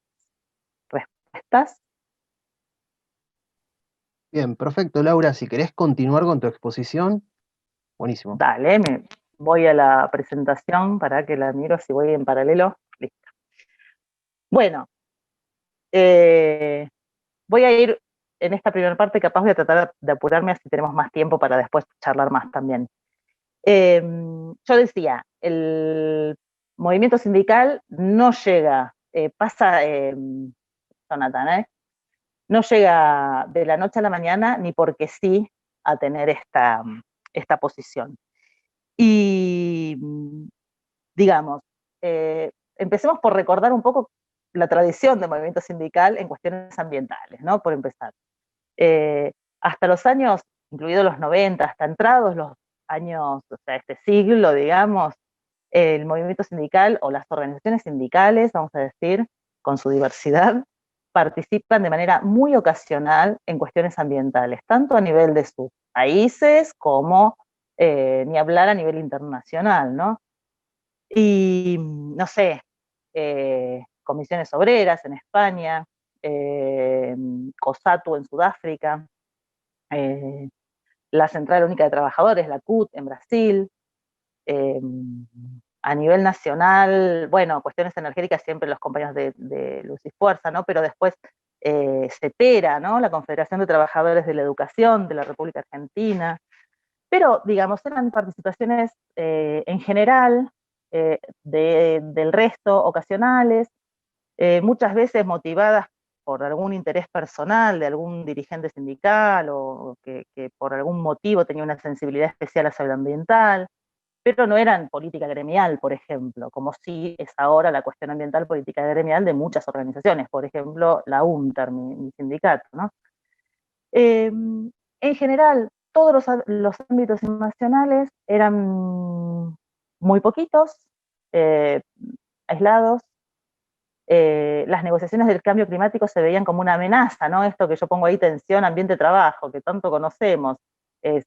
respuestas. Bien, perfecto, Laura. Si querés continuar con tu exposición, buenísimo. Dale, me voy a la presentación para que la miro, si voy en paralelo. Listo. Bueno, voy a ir en esta primera parte, capaz voy a tratar de apurarme así tenemos más tiempo para después charlar más también. Yo decía, el movimiento sindical no llega, Jonathan, no llega de la noche a la mañana ni porque sí a tener esta posición. Y, digamos, empecemos por recordar un poco la tradición del movimiento sindical en cuestiones ambientales, ¿no? Por empezar. Hasta los años, incluidos los 90, hasta entrados los años, o sea, este siglo, digamos, el movimiento sindical o las organizaciones sindicales, vamos a decir, con su diversidad, participan de manera muy ocasional en cuestiones ambientales, tanto a nivel de sus países como, ni hablar a nivel internacional, ¿no? Y, no sé, comisiones obreras en España, COSATU en Sudáfrica, eh, la Central Única de Trabajadores, la CUT en Brasil, a nivel nacional, bueno, cuestiones energéticas siempre los compañeros de Luz y Fuerza, ¿no? Pero después CETERA, ¿no? La Confederación de Trabajadores de la Educación de la República Argentina, Pero, digamos, eran participaciones en general, del resto, ocasionales, muchas veces motivadas por algún interés personal de algún dirigente sindical o que por algún motivo tenía una sensibilidad especial hacia lo ambiental, pero no eran política gremial, por ejemplo, como sí es ahora la cuestión ambiental política gremial de muchas organizaciones, por ejemplo, la UNTER, mi sindicato, ¿no? En general, todos los ámbitos nacionales eran muy poquitos, eh, aislados. Las negociaciones del cambio climático se veían como una amenaza, ¿no? Esto que yo pongo ahí, tensión, ambiente-trabajo, que tanto conocemos,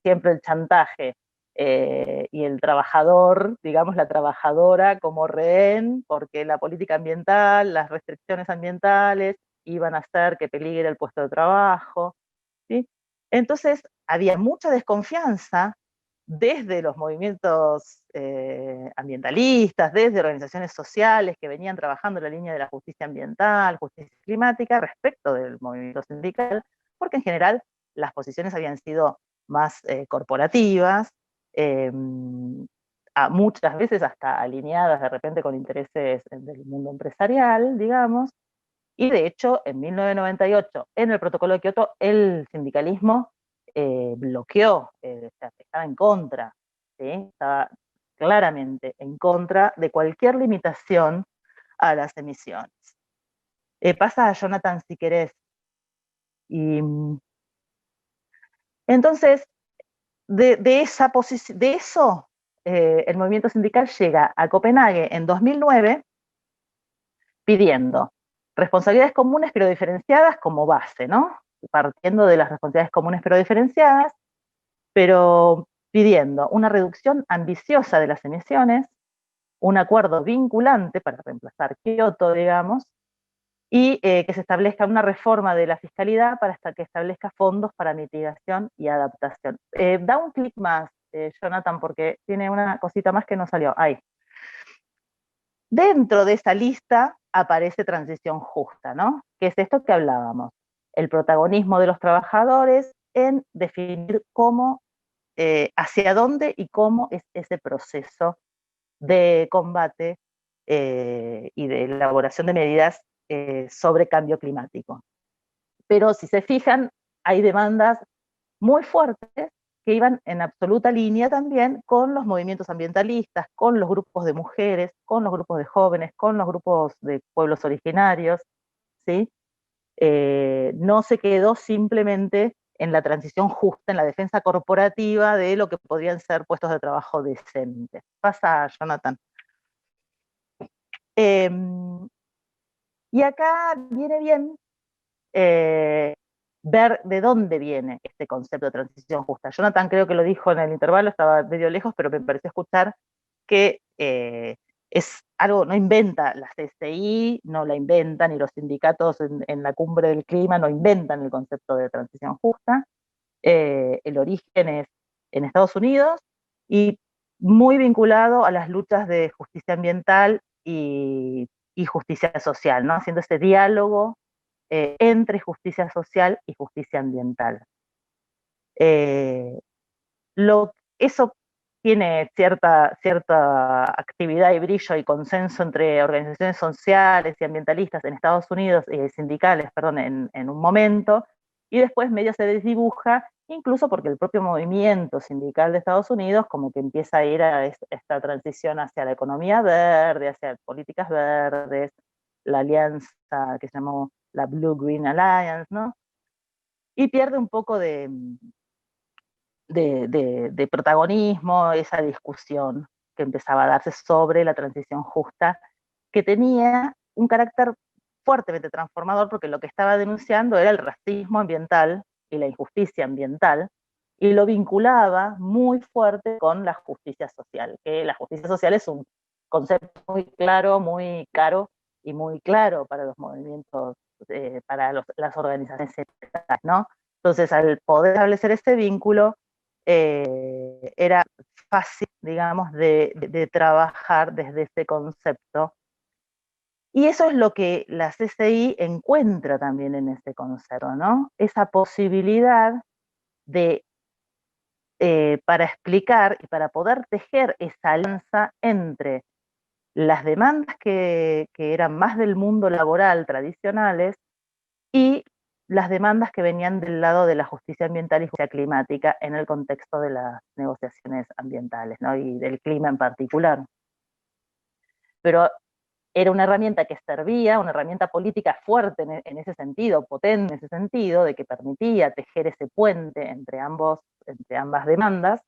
siempre el chantaje, y el trabajador, digamos, la trabajadora como rehén, porque la política ambiental, las restricciones ambientales iban a hacer que peligre el puesto de trabajo, ¿sí? Entonces, había mucha desconfianza desde los movimientos ambientalistas, desde organizaciones sociales que venían trabajando en la línea de la justicia ambiental, justicia climática, respecto del movimiento sindical, porque en general las posiciones habían sido más corporativas, eh, muchas veces hasta alineadas de repente con intereses del mundo empresarial, digamos, y de hecho, en 1998, en el protocolo de Kioto, el sindicalismo bloqueó, o sea, estaba en contra, ¿sí? Estaba claramente en contra de cualquier limitación a las emisiones. Pasa a Jonathan si querés. Y entonces, de eso, el movimiento sindical llega a Copenhague en 2009 pidiendo responsabilidades comunes pero diferenciadas como base, ¿no? Partiendo de las responsabilidades comunes pero diferenciadas, pero pidiendo una reducción ambiciosa de las emisiones, un acuerdo vinculante para reemplazar Kioto, digamos, y que se establezca una reforma de la fiscalidad para que establezca fondos para mitigación y adaptación. Da un clic más, Jonathan, porque tiene una cosita más que no salió. Ahí. Dentro de esa lista aparece transición justa, ¿no? Que es esto que hablábamos, el protagonismo de los trabajadores en definir cómo, hacia dónde y cómo es ese proceso de combate y de elaboración de medidas sobre cambio climático. Pero si se fijan, hay demandas muy fuertes que iban en absoluta línea también con los movimientos ambientalistas, con los grupos de mujeres, con los grupos de jóvenes, con los grupos de pueblos originarios, ¿sí? No se quedó simplemente en la transición justa, en la defensa corporativa de lo que podrían ser puestos de trabajo decentes. Pasa, Jonathan. Y acá viene bien ver de dónde viene este concepto de transición justa. Jonathan creo que lo dijo en el intervalo, estaba medio lejos, pero me pareció escuchar que es algo, no inventa la CCI, no la inventan, y los sindicatos en la cumbre del clima no inventan el concepto de transición justa. El origen es en Estados Unidos y muy vinculado a las luchas de justicia ambiental y justicia social, ¿no? Haciendo ese diálogo entre justicia social y justicia ambiental. Eso tiene cierta actividad y brillo y consenso entre organizaciones sociales y ambientalistas en Estados Unidos, sindicales, perdón, en un momento, y después medio se desdibuja, incluso porque el propio movimiento sindical de Estados Unidos como que empieza a ir a esta transición hacia la economía verde, hacia políticas verdes, la alianza que se llamó la Blue Green Alliance, ¿no? Y pierde un poco de protagonismo esa discusión que empezaba a darse sobre la transición justa, que tenía un carácter fuertemente transformador porque lo que estaba denunciando era el racismo ambiental y la injusticia ambiental, y lo vinculaba muy fuerte con la justicia social, que la justicia social es un concepto muy claro, muy caro y muy claro para los movimientos, para las organizaciones, ¿no? Entonces, al poder establecer ese vínculo, era fácil, digamos, de trabajar desde ese concepto. Y eso es lo que la CCI encuentra también en ese concepto, ¿no? Esa posibilidad de para explicar y para poder tejer esa alianza entre las demandas que eran más del mundo laboral tradicionales y las demandas que venían del lado de la justicia ambiental y justicia climática en el contexto de las negociaciones ambientales, ¿no? Y del clima en particular. Pero era una herramienta que servía, una herramienta política fuerte en ese sentido, potente en ese sentido, de que permitía tejer ese puente entre ambas demandas,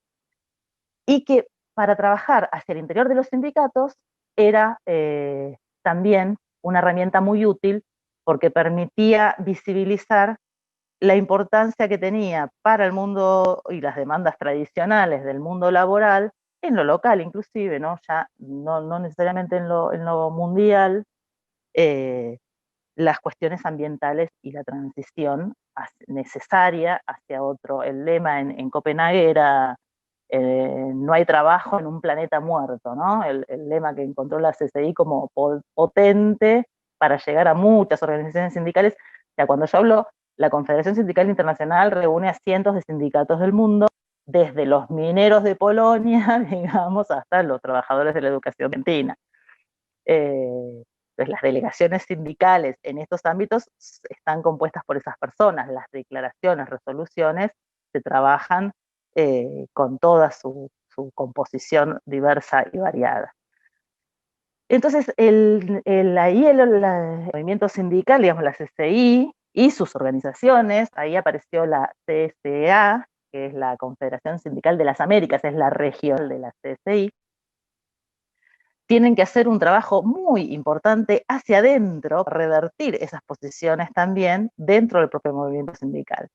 y que para trabajar hacia el interior de los sindicatos era también una herramienta muy útil porque permitía visibilizar la importancia que tenía para el mundo y las demandas tradicionales del mundo laboral, en lo local inclusive, ¿no? Ya no necesariamente en lo mundial, las cuestiones ambientales y la transición necesaria hacia otro. El lema en Copenhague era no hay trabajo en un planeta muerto, ¿no? El lema que encontró la CCI como potente para llegar a muchas organizaciones sindicales. O sea, cuando yo hablo, la Confederación Sindical Internacional reúne a cientos de sindicatos del mundo, desde los mineros de Polonia, digamos, hasta los trabajadores de la educación argentina. Pues las delegaciones sindicales en estos ámbitos están compuestas por esas personas. Las declaraciones, resoluciones, se trabajan con toda su composición diversa y variada. Entonces, ahí el movimiento sindical, digamos, la CCI y sus organizaciones, ahí apareció la CSA, que es la Confederación Sindical de las Américas, es la región de la CCI, tienen que hacer un trabajo muy importante hacia adentro, revertir esas posiciones también dentro del propio movimiento sindical.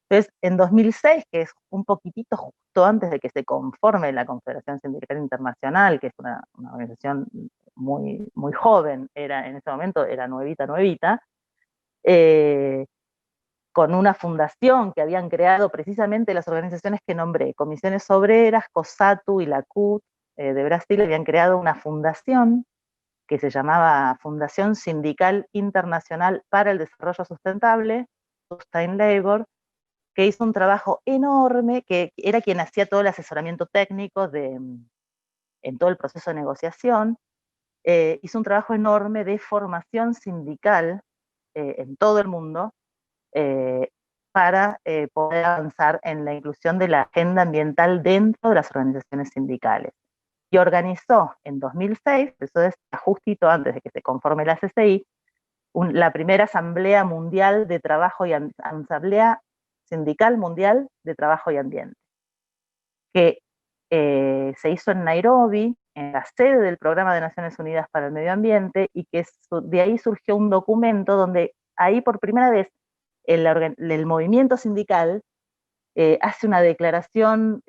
Entonces, en 2006, que es un poquitito justo antes de que se conforme la Confederación Sindical Internacional, que es una organización muy, muy joven, en ese momento era nuevita, con una fundación que habían creado precisamente las organizaciones que nombré, Comisiones Obreras, COSATU y la CUT de Brasil, habían creado una fundación que se llamaba Fundación Sindical Internacional para el Desarrollo Sustentable, Sustain Labor, que hizo un trabajo enorme, que era quien hacía todo el asesoramiento técnico en todo el proceso de negociación, hizo un trabajo enorme de formación sindical en todo el mundo, para poder avanzar en la inclusión de la agenda ambiental dentro de las organizaciones sindicales. Y organizó en 2006, eso es justito antes de que se conforme la CCI, la primera Asamblea Mundial de Trabajo y Asamblea Sindical Mundial de Trabajo y Ambiente, que se hizo en Nairobi, en la sede del Programa de Naciones Unidas para el Medio Ambiente, y que de ahí surgió un documento donde ahí por primera vez el movimiento sindical hace una declaración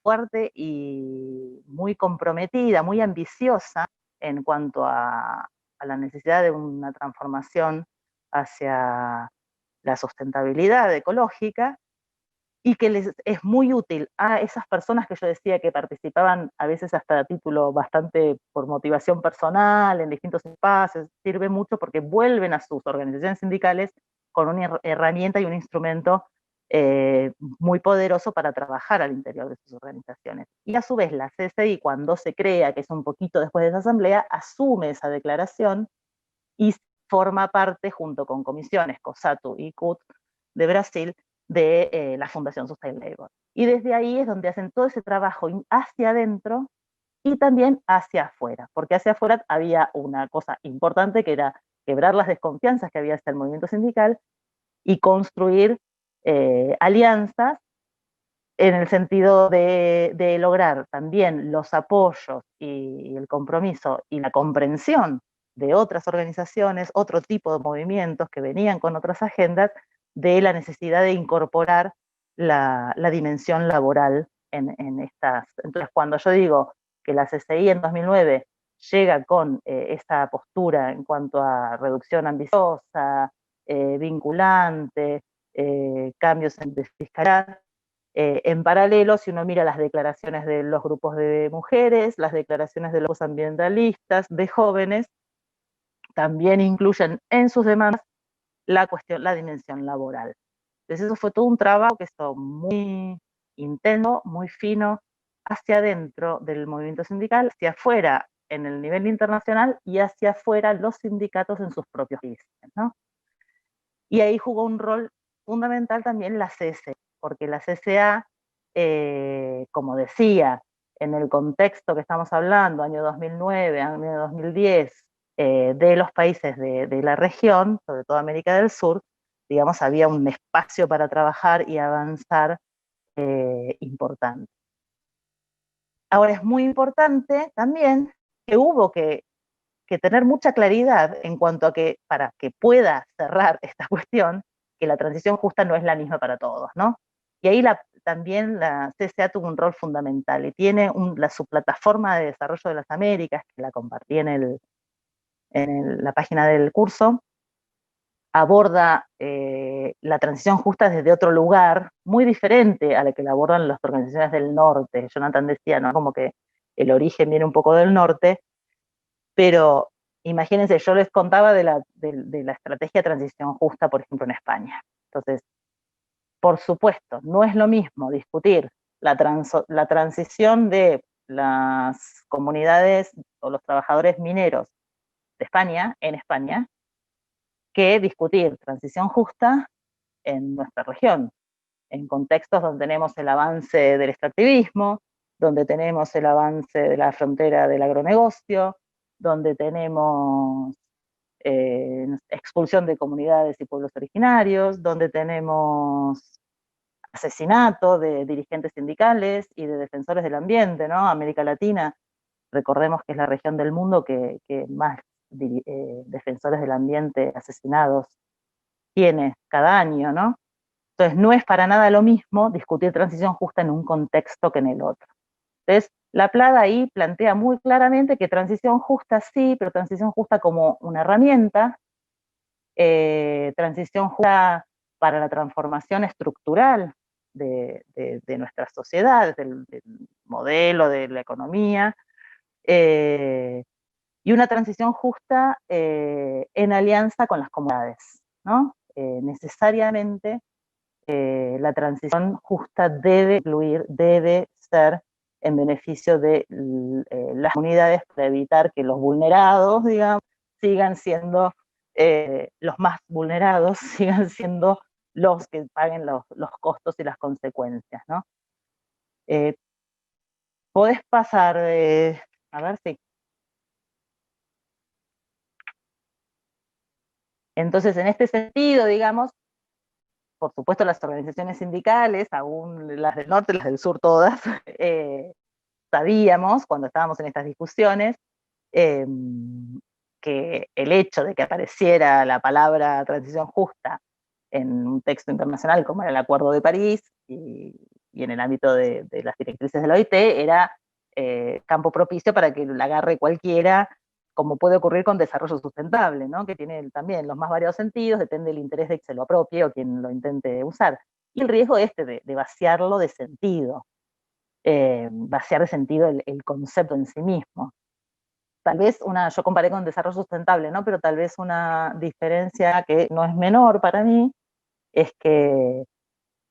fuerte y muy comprometida, muy ambiciosa en cuanto a la necesidad de una transformación hacia la sustentabilidad ecológica, y que les es muy útil a esas personas que yo decía que participaban a veces hasta a título bastante por motivación personal en distintos espacios. Sirve mucho porque vuelven a sus organizaciones sindicales con una herramienta y un instrumento muy poderoso para trabajar al interior de sus organizaciones. Y a su vez la CCI, cuando se crea, que es un poquito después de esa asamblea, asume esa declaración y forma parte, junto con comisiones, COSATU y CUT de Brasil, de la Fundación Sustain Labor. Y desde ahí es donde hacen todo ese trabajo hacia adentro y también hacia afuera, porque hacia afuera había una cosa importante que era quebrar las desconfianzas que había hacia el movimiento sindical y construir alianzas en el sentido de lograr también los apoyos y el compromiso y la comprensión de otras organizaciones, otro tipo de movimientos que venían con otras agendas, de la necesidad de incorporar la dimensión laboral en estas. Entonces, cuando yo digo que la CCI en 2009 llega con esta postura en cuanto a reducción ambiciosa, vinculante, cambios en fiscalidad, en paralelo, si uno mira las declaraciones de los grupos de mujeres, las declaraciones de los ambientalistas, de jóvenes, también incluyen en sus demandas la dimensión laboral. Entonces eso fue todo un trabajo que estuvo muy, intenso, muy fino, hacia adentro del movimiento sindical, hacia afuera en el nivel internacional y hacia afuera los sindicatos en sus propios países, ¿no? Y ahí jugó un rol fundamental también la CSA, porque la CSA, como decía, en el contexto que estamos hablando, año 2009, año 2010, de los países de la región, sobre todo América del Sur, digamos, había un espacio para trabajar y avanzar importante. Ahora es muy importante también que hubo que tener mucha claridad en cuanto a que, para que pueda cerrar esta cuestión, que la transición justa no es la misma para todos, ¿no? Y ahí también la CSA tuvo un rol fundamental y tiene su plataforma de desarrollo de las Américas, que la compartí en la página del curso, aborda la transición justa desde otro lugar, muy diferente a la que la abordan las organizaciones del norte. Jonathan decía, ¿no? Como que el origen viene un poco del norte, pero imagínense, yo les contaba de la estrategia de transición justa, por ejemplo, en España. Entonces, por supuesto, no es lo mismo discutir la transición de las comunidades o los trabajadores mineros de España, en España, que discutir transición justa en nuestra región, en contextos donde tenemos el avance del extractivismo, donde tenemos el avance de la frontera del agronegocio, donde tenemos expulsión de comunidades y pueblos originarios, donde tenemos asesinato de dirigentes sindicales y de defensores del ambiente, ¿no? América Latina, recordemos que es la región del mundo que más defensores del ambiente asesinados tiene cada año, ¿no? Entonces no es para nada lo mismo discutir transición justa en un contexto que en el otro. Entonces, la Plada ahí plantea muy claramente que transición justa sí, pero transición justa como una herramienta, transición justa para la transformación estructural de nuestras sociedades, del modelo, de la economía, y una transición justa en alianza con las comunidades, ¿no? Necesariamente la transición justa debe incluir, debe ser en beneficio de las comunidades para evitar que los vulnerados, digamos, sigan siendo los más vulnerados, sigan siendo los que paguen los costos y las consecuencias, ¿no? Podés pasar, a ver si. Entonces, en este sentido, digamos, por supuesto las organizaciones sindicales, aún las del norte, las del sur todas, sabíamos cuando estábamos en estas discusiones que el hecho de que apareciera la palabra transición justa en un texto internacional como era el Acuerdo de París y en el ámbito de las directrices de la OIT era campo propicio para que la agarre cualquiera, como puede ocurrir con desarrollo sustentable, ¿no? Que tiene también los más variados sentidos, depende del interés de que se lo apropie o quien lo intente usar. Y el riesgo de vaciarlo de sentido, vaciar de sentido el concepto en sí mismo. Tal vez yo comparé con desarrollo sustentable, ¿no? Pero tal vez una diferencia que no es menor para mí es que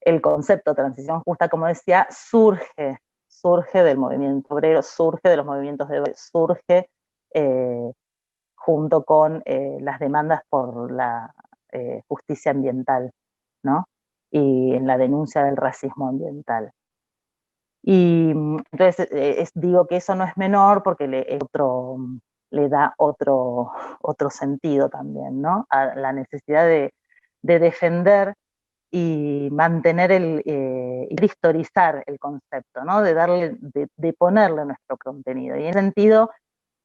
el concepto de transición justa, como decía, surge del movimiento obrero, surge de los movimientos de obrero, surge junto con las demandas por la justicia ambiental, ¿no? Y en la denuncia del racismo ambiental. Y entonces digo que eso no es menor porque le da otro sentido también, ¿no? A la necesidad de defender y mantener y historizar el concepto, ¿no? De ponerle nuestro contenido. Y en ese sentido,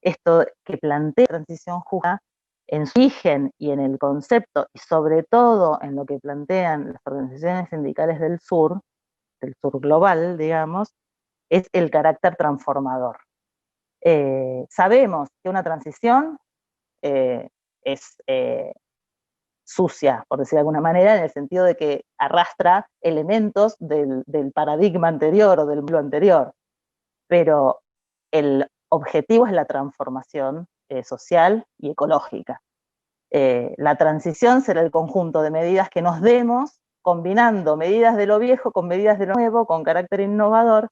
esto que plantea transición justa en su origen y en el concepto, y sobre todo en lo que plantean las organizaciones sindicales del sur global, digamos, es el carácter transformador. Sabemos que una transición es sucia, por decir de alguna manera, en el sentido de que arrastra elementos del paradigma anterior o del mundo anterior, pero el objetivo es la transformación social y ecológica. La transición será el conjunto de medidas que nos demos combinando medidas de lo viejo con medidas de lo nuevo, con carácter innovador,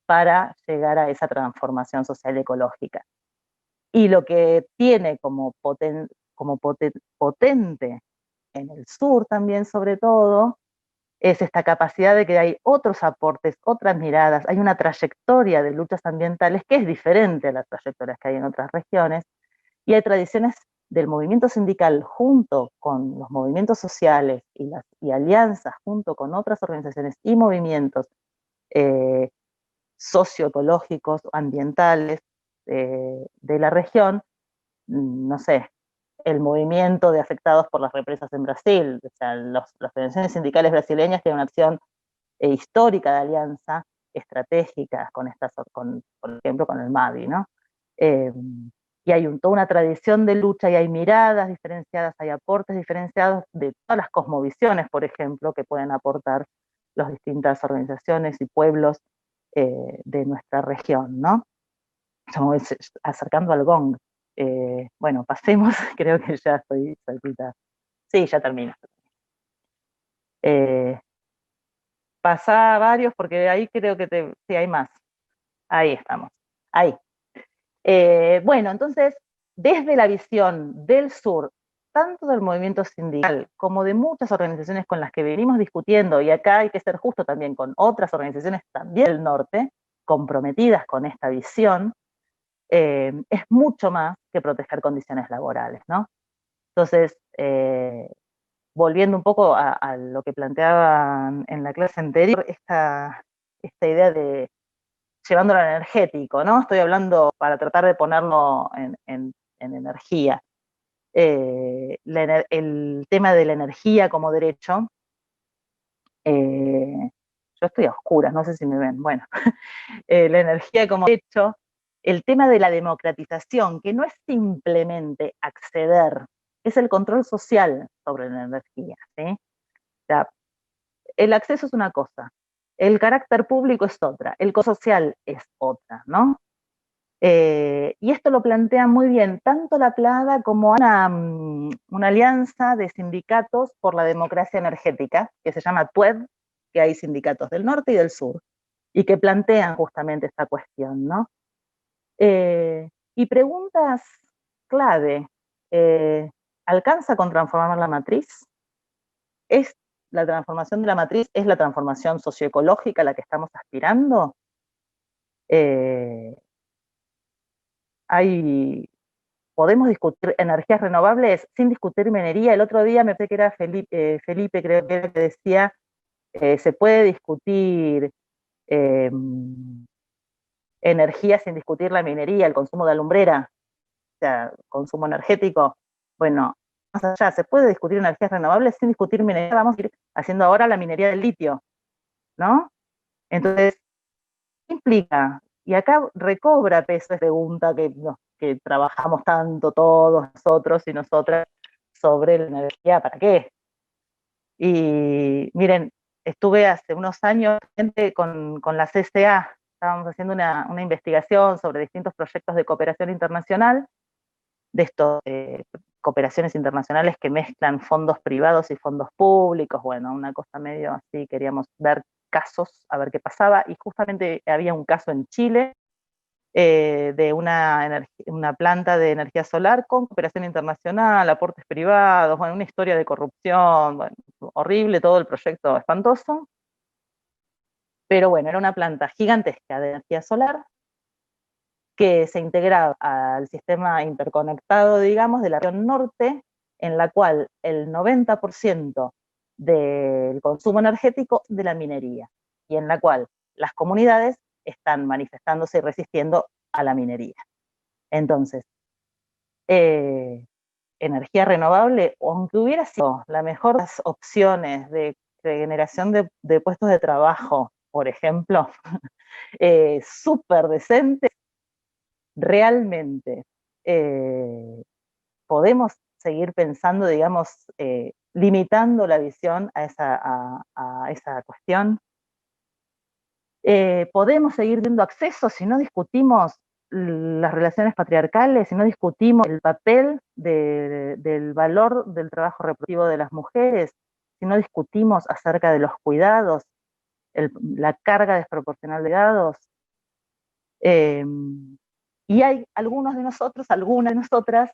para llegar a esa transformación social y ecológica. Y lo que tiene como potente en el sur también, sobre todo, es esta capacidad de que hay otros aportes, otras miradas, hay una trayectoria de luchas ambientales que es diferente a las trayectorias que hay en otras regiones, y hay tradiciones del movimiento sindical junto con los movimientos sociales y alianzas junto con otras organizaciones y movimientos socioecológicos, ambientales de la región, no sé, el movimiento de afectados por las represas en Brasil, o sea, las organizaciones sindicales brasileñas tienen una acción histórica de alianza estratégica con estas, por ejemplo, con el MAVI, ¿no? Y hay toda una tradición de lucha y hay miradas diferenciadas, hay aportes diferenciados de todas las cosmovisiones, por ejemplo, que pueden aportar las distintas organizaciones y pueblos de nuestra región, ¿no? Estamos acercando al gong. Bueno, pasemos, creo que ya estoy cerquita. Sí, ya termino. Pasá a varios porque ahí creo que sí, hay más. Ahí estamos. Ahí. Bueno, entonces, desde la visión del sur, tanto del movimiento sindical como de muchas organizaciones con las que venimos discutiendo, y acá hay que ser justo también con otras organizaciones también del norte, comprometidas con esta visión, es mucho más que proteger condiciones laborales, ¿no? Entonces, volviendo un poco a lo que planteaban en la clase anterior, esta idea de llevándolo al energético, ¿no? Estoy hablando para tratar de ponerlo en energía. El tema de la energía como derecho, yo estoy a oscuras, no sé si me ven, bueno, la energía como derecho, el tema de la democratización, que no es simplemente acceder, es el control social sobre la energía, ¿sí? O sea, el acceso es una cosa, el carácter público es otra, el social es otra, ¿no? Y esto lo plantea muy bien tanto la Plada como una alianza de sindicatos por la democracia energética, que se llama TUED, que hay sindicatos del norte y del sur, y que plantean justamente esta cuestión, ¿no? Y preguntas clave, ¿alcanza con transformar la matriz? ¿Es la transformación de la matriz, es la transformación socioecológica a la que estamos aspirando? Podemos discutir energías renovables sin discutir minería. El otro día me parece que era Felipe creo que era que decía, se puede discutir energía sin discutir la minería, el consumo de alumbrera, o sea, consumo energético. Bueno, más allá, se puede discutir energías renovables sin discutir minería. Vamos a ir haciendo ahora la minería del litio, ¿no? Entonces, ¿qué implica? Y acá recobra peso esa pregunta que trabajamos tanto todos nosotros y nosotras sobre la energía, ¿para qué? Y miren, estuve hace unos años con la CCA, estábamos haciendo una investigación sobre distintos proyectos de cooperación internacional, de estos cooperaciones internacionales que mezclan fondos privados y fondos públicos, bueno, una cosa medio así, queríamos ver casos, a ver qué pasaba, y justamente había un caso en Chile de una planta de energía solar con cooperación internacional, aportes privados, bueno, una historia de corrupción, bueno, horrible, todo el proyecto espantoso, pero bueno, era una planta gigantesca de energía solar que se integraba al sistema interconectado, digamos, de la región norte, en la cual el 90% del consumo energético es de la minería, y en la cual las comunidades están manifestándose y resistiendo a la minería. Entonces, energía renovable, aunque hubiera sido la mejor de las opciones de generación de puestos de trabajo, por ejemplo, súper decentes, realmente podemos seguir pensando, digamos, limitando la visión a esa cuestión. Podemos seguir viendo acceso si no discutimos las relaciones patriarcales, si no discutimos el papel del valor del trabajo reproductivo de las mujeres, si no discutimos acerca de los cuidados, la carga desproporcional de datos. Y hay algunos de nosotros, algunas de nosotras,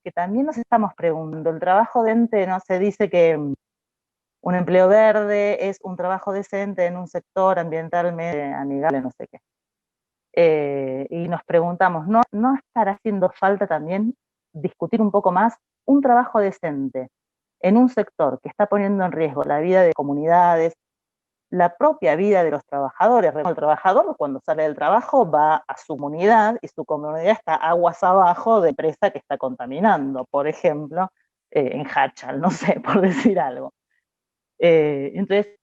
que también nos estamos preguntando, el trabajo decente, no se dice que un empleo verde es un trabajo decente en un sector ambientalmente amigable, no sé qué. Y nos preguntamos, ¿no estará haciendo falta también discutir un poco más un trabajo decente en un sector que está poniendo en riesgo la vida de comunidades, la propia vida de los trabajadores? El trabajador cuando sale del trabajo va a su comunidad y su comunidad está aguas abajo de empresa que está contaminando, por ejemplo, en Hachal, no sé, por decir algo. Entonces,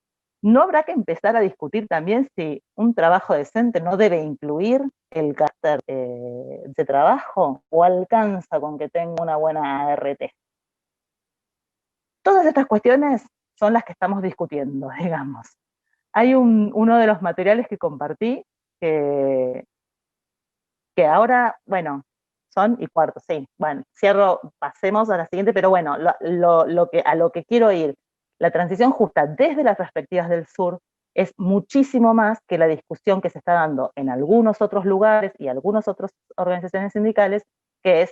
¿no habrá que empezar a discutir también si un trabajo decente no debe incluir el carácter de trabajo o alcanza con que tenga una buena ART? Todas estas cuestiones son las que estamos discutiendo, digamos. Hay uno de los materiales que compartí que ahora, bueno, son y cuarto, sí. Bueno, cierro, pasemos a la siguiente, pero bueno, a lo que quiero ir, la transición justa desde las perspectivas del sur es muchísimo más que la discusión que se está dando en algunos otros lugares y algunas otras organizaciones sindicales, que es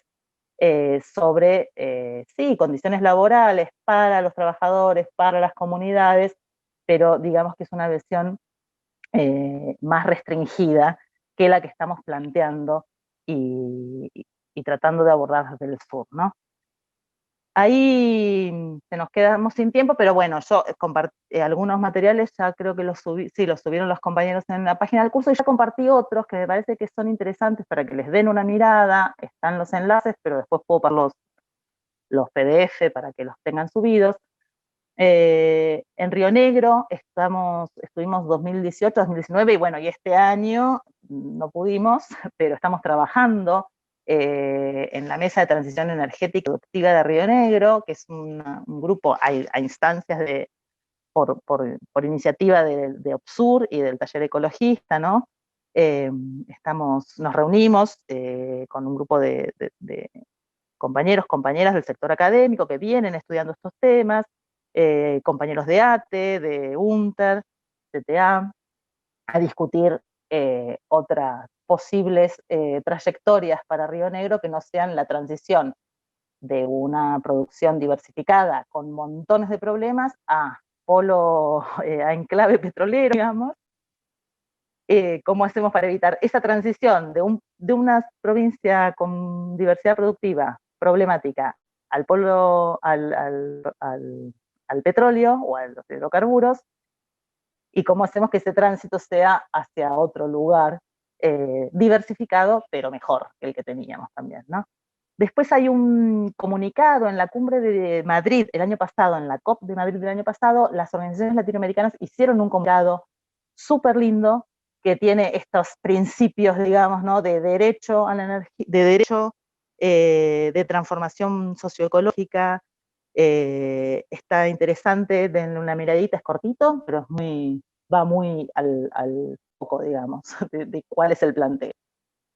sobre, sí, condiciones laborales para los trabajadores, para las comunidades, pero digamos que es una versión más restringida que la que estamos planteando y tratando de abordar desde el sur, ¿no? Ahí se nos quedamos sin tiempo, pero bueno, yo compartí algunos materiales, ya creo que los subieron los compañeros en la página del curso, y ya compartí otros que me parece que son interesantes para que les den una mirada. Están los enlaces, pero después puedo poner los PDF para que los tengan subidos. En Río Negro estuvimos 2018, 2019, y bueno, y este año no pudimos, pero estamos trabajando en la Mesa de Transición Energética y Productiva de Río Negro, que es un grupo a instancias por iniciativa de OPSUR y del Taller Ecologista, ¿no? Nos reunimos con un grupo de compañeros, compañeras del sector académico que vienen estudiando estos temas, compañeros de ATE, de UNTER, CTA, a discutir otras posibles trayectorias para Río Negro que no sean la transición de una producción diversificada con montones de problemas a a enclave petrolero, digamos. ¿Cómo hacemos para evitar esa transición de una provincia con diversidad productiva problemática al al petróleo o a los hidrocarburos? ¿Y cómo hacemos que ese tránsito sea hacia otro lugar diversificado, pero mejor que el que teníamos también, ¿no? Después hay un comunicado en la cumbre de Madrid el año pasado, en la COP de Madrid del año pasado, las organizaciones latinoamericanas hicieron un comunicado súper lindo que tiene estos principios, digamos, ¿no? De derecho a la energía, de derecho, de transformación socioecológica. Está interesante, denle una miradita, es cortito, pero va muy al foco, digamos, de cuál es el planteo.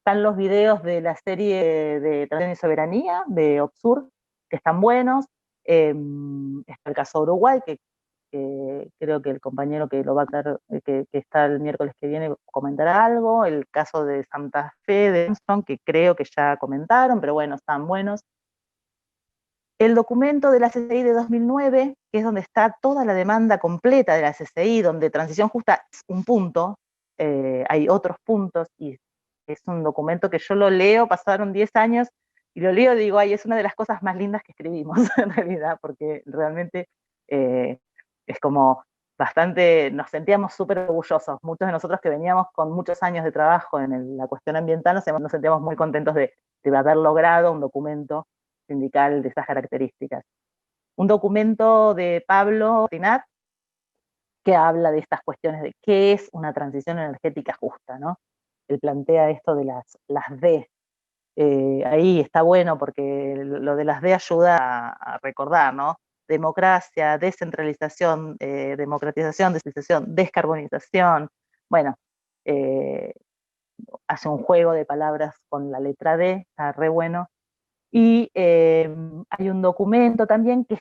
Están los videos de la serie de Transición y Soberanía de OPSUR, que están buenos. Está el caso de Uruguay, que creo que el compañero que lo va a dar, que está el miércoles que viene, comentará algo. El caso de Santa Fe, de Armstrong, que creo que ya comentaron, pero bueno, están buenos. El documento de la CCI de 2009, que es donde está toda la demanda completa de la CCI, donde transición justa es un punto, hay otros puntos, y es un documento que yo lo leo, pasaron 10 años, y lo leo y digo, ay, es una de las cosas más lindas que escribimos, en realidad, porque realmente es como bastante, nos sentíamos súper orgullosos. Muchos de nosotros que veníamos con muchos años de trabajo en la cuestión ambiental, nos sentíamos muy contentos de haber logrado un documento sindical de esas características. Un documento de Pablo Tinat que habla de estas cuestiones de qué es una transición energética justa, ¿no? Él plantea esto de las D. Ahí está bueno porque lo de las D ayuda a recordar, ¿no? Democracia, descentralización, democratización, descentralización, descarbonización. Bueno, hace un juego de palabras con la letra D, está re bueno. Y hay un documento también que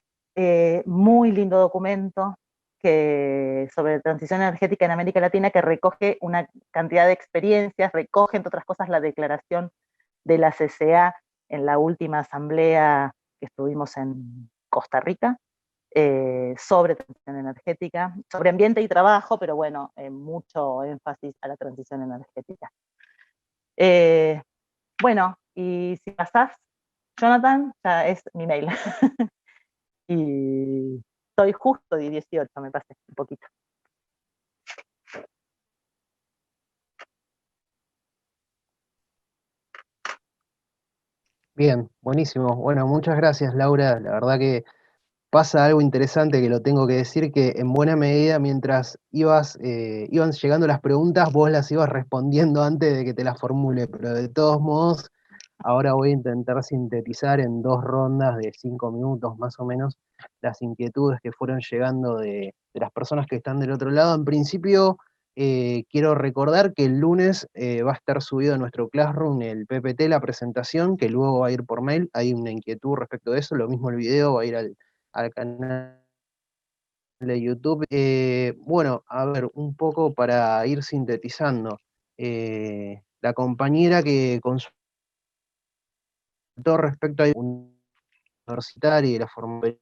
muy lindo documento sobre transición energética en América Latina, que recoge una cantidad de experiencias, recoge, entre otras cosas, la declaración de la CCA en la última asamblea que estuvimos en Costa Rica, sobre transición energética, sobre ambiente y trabajo, pero bueno, mucho énfasis a la transición energética. Bueno, y si pasás, Jonathan, ya es mi mail. Y estoy justo de 18, me pasé un poquito. Bien, buenísimo. Bueno, muchas gracias, Laura. La verdad que pasa algo interesante que lo tengo que decir, que en buena medida mientras iban llegando las preguntas, vos las ibas respondiendo antes de que te las formule, pero de todos modos, ahora voy a intentar sintetizar en 2 rondas de 5 minutos más o menos las inquietudes que fueron llegando de las personas que están del otro lado. En principio, quiero recordar que el lunes va a estar subido a nuestro Classroom el PPT, la presentación, que luego va a ir por mail. Hay una inquietud respecto de eso, lo mismo el video va a ir al canal de YouTube. Bueno, a ver, un poco para ir sintetizando. La compañera que consultó respecto a universitaria y la formación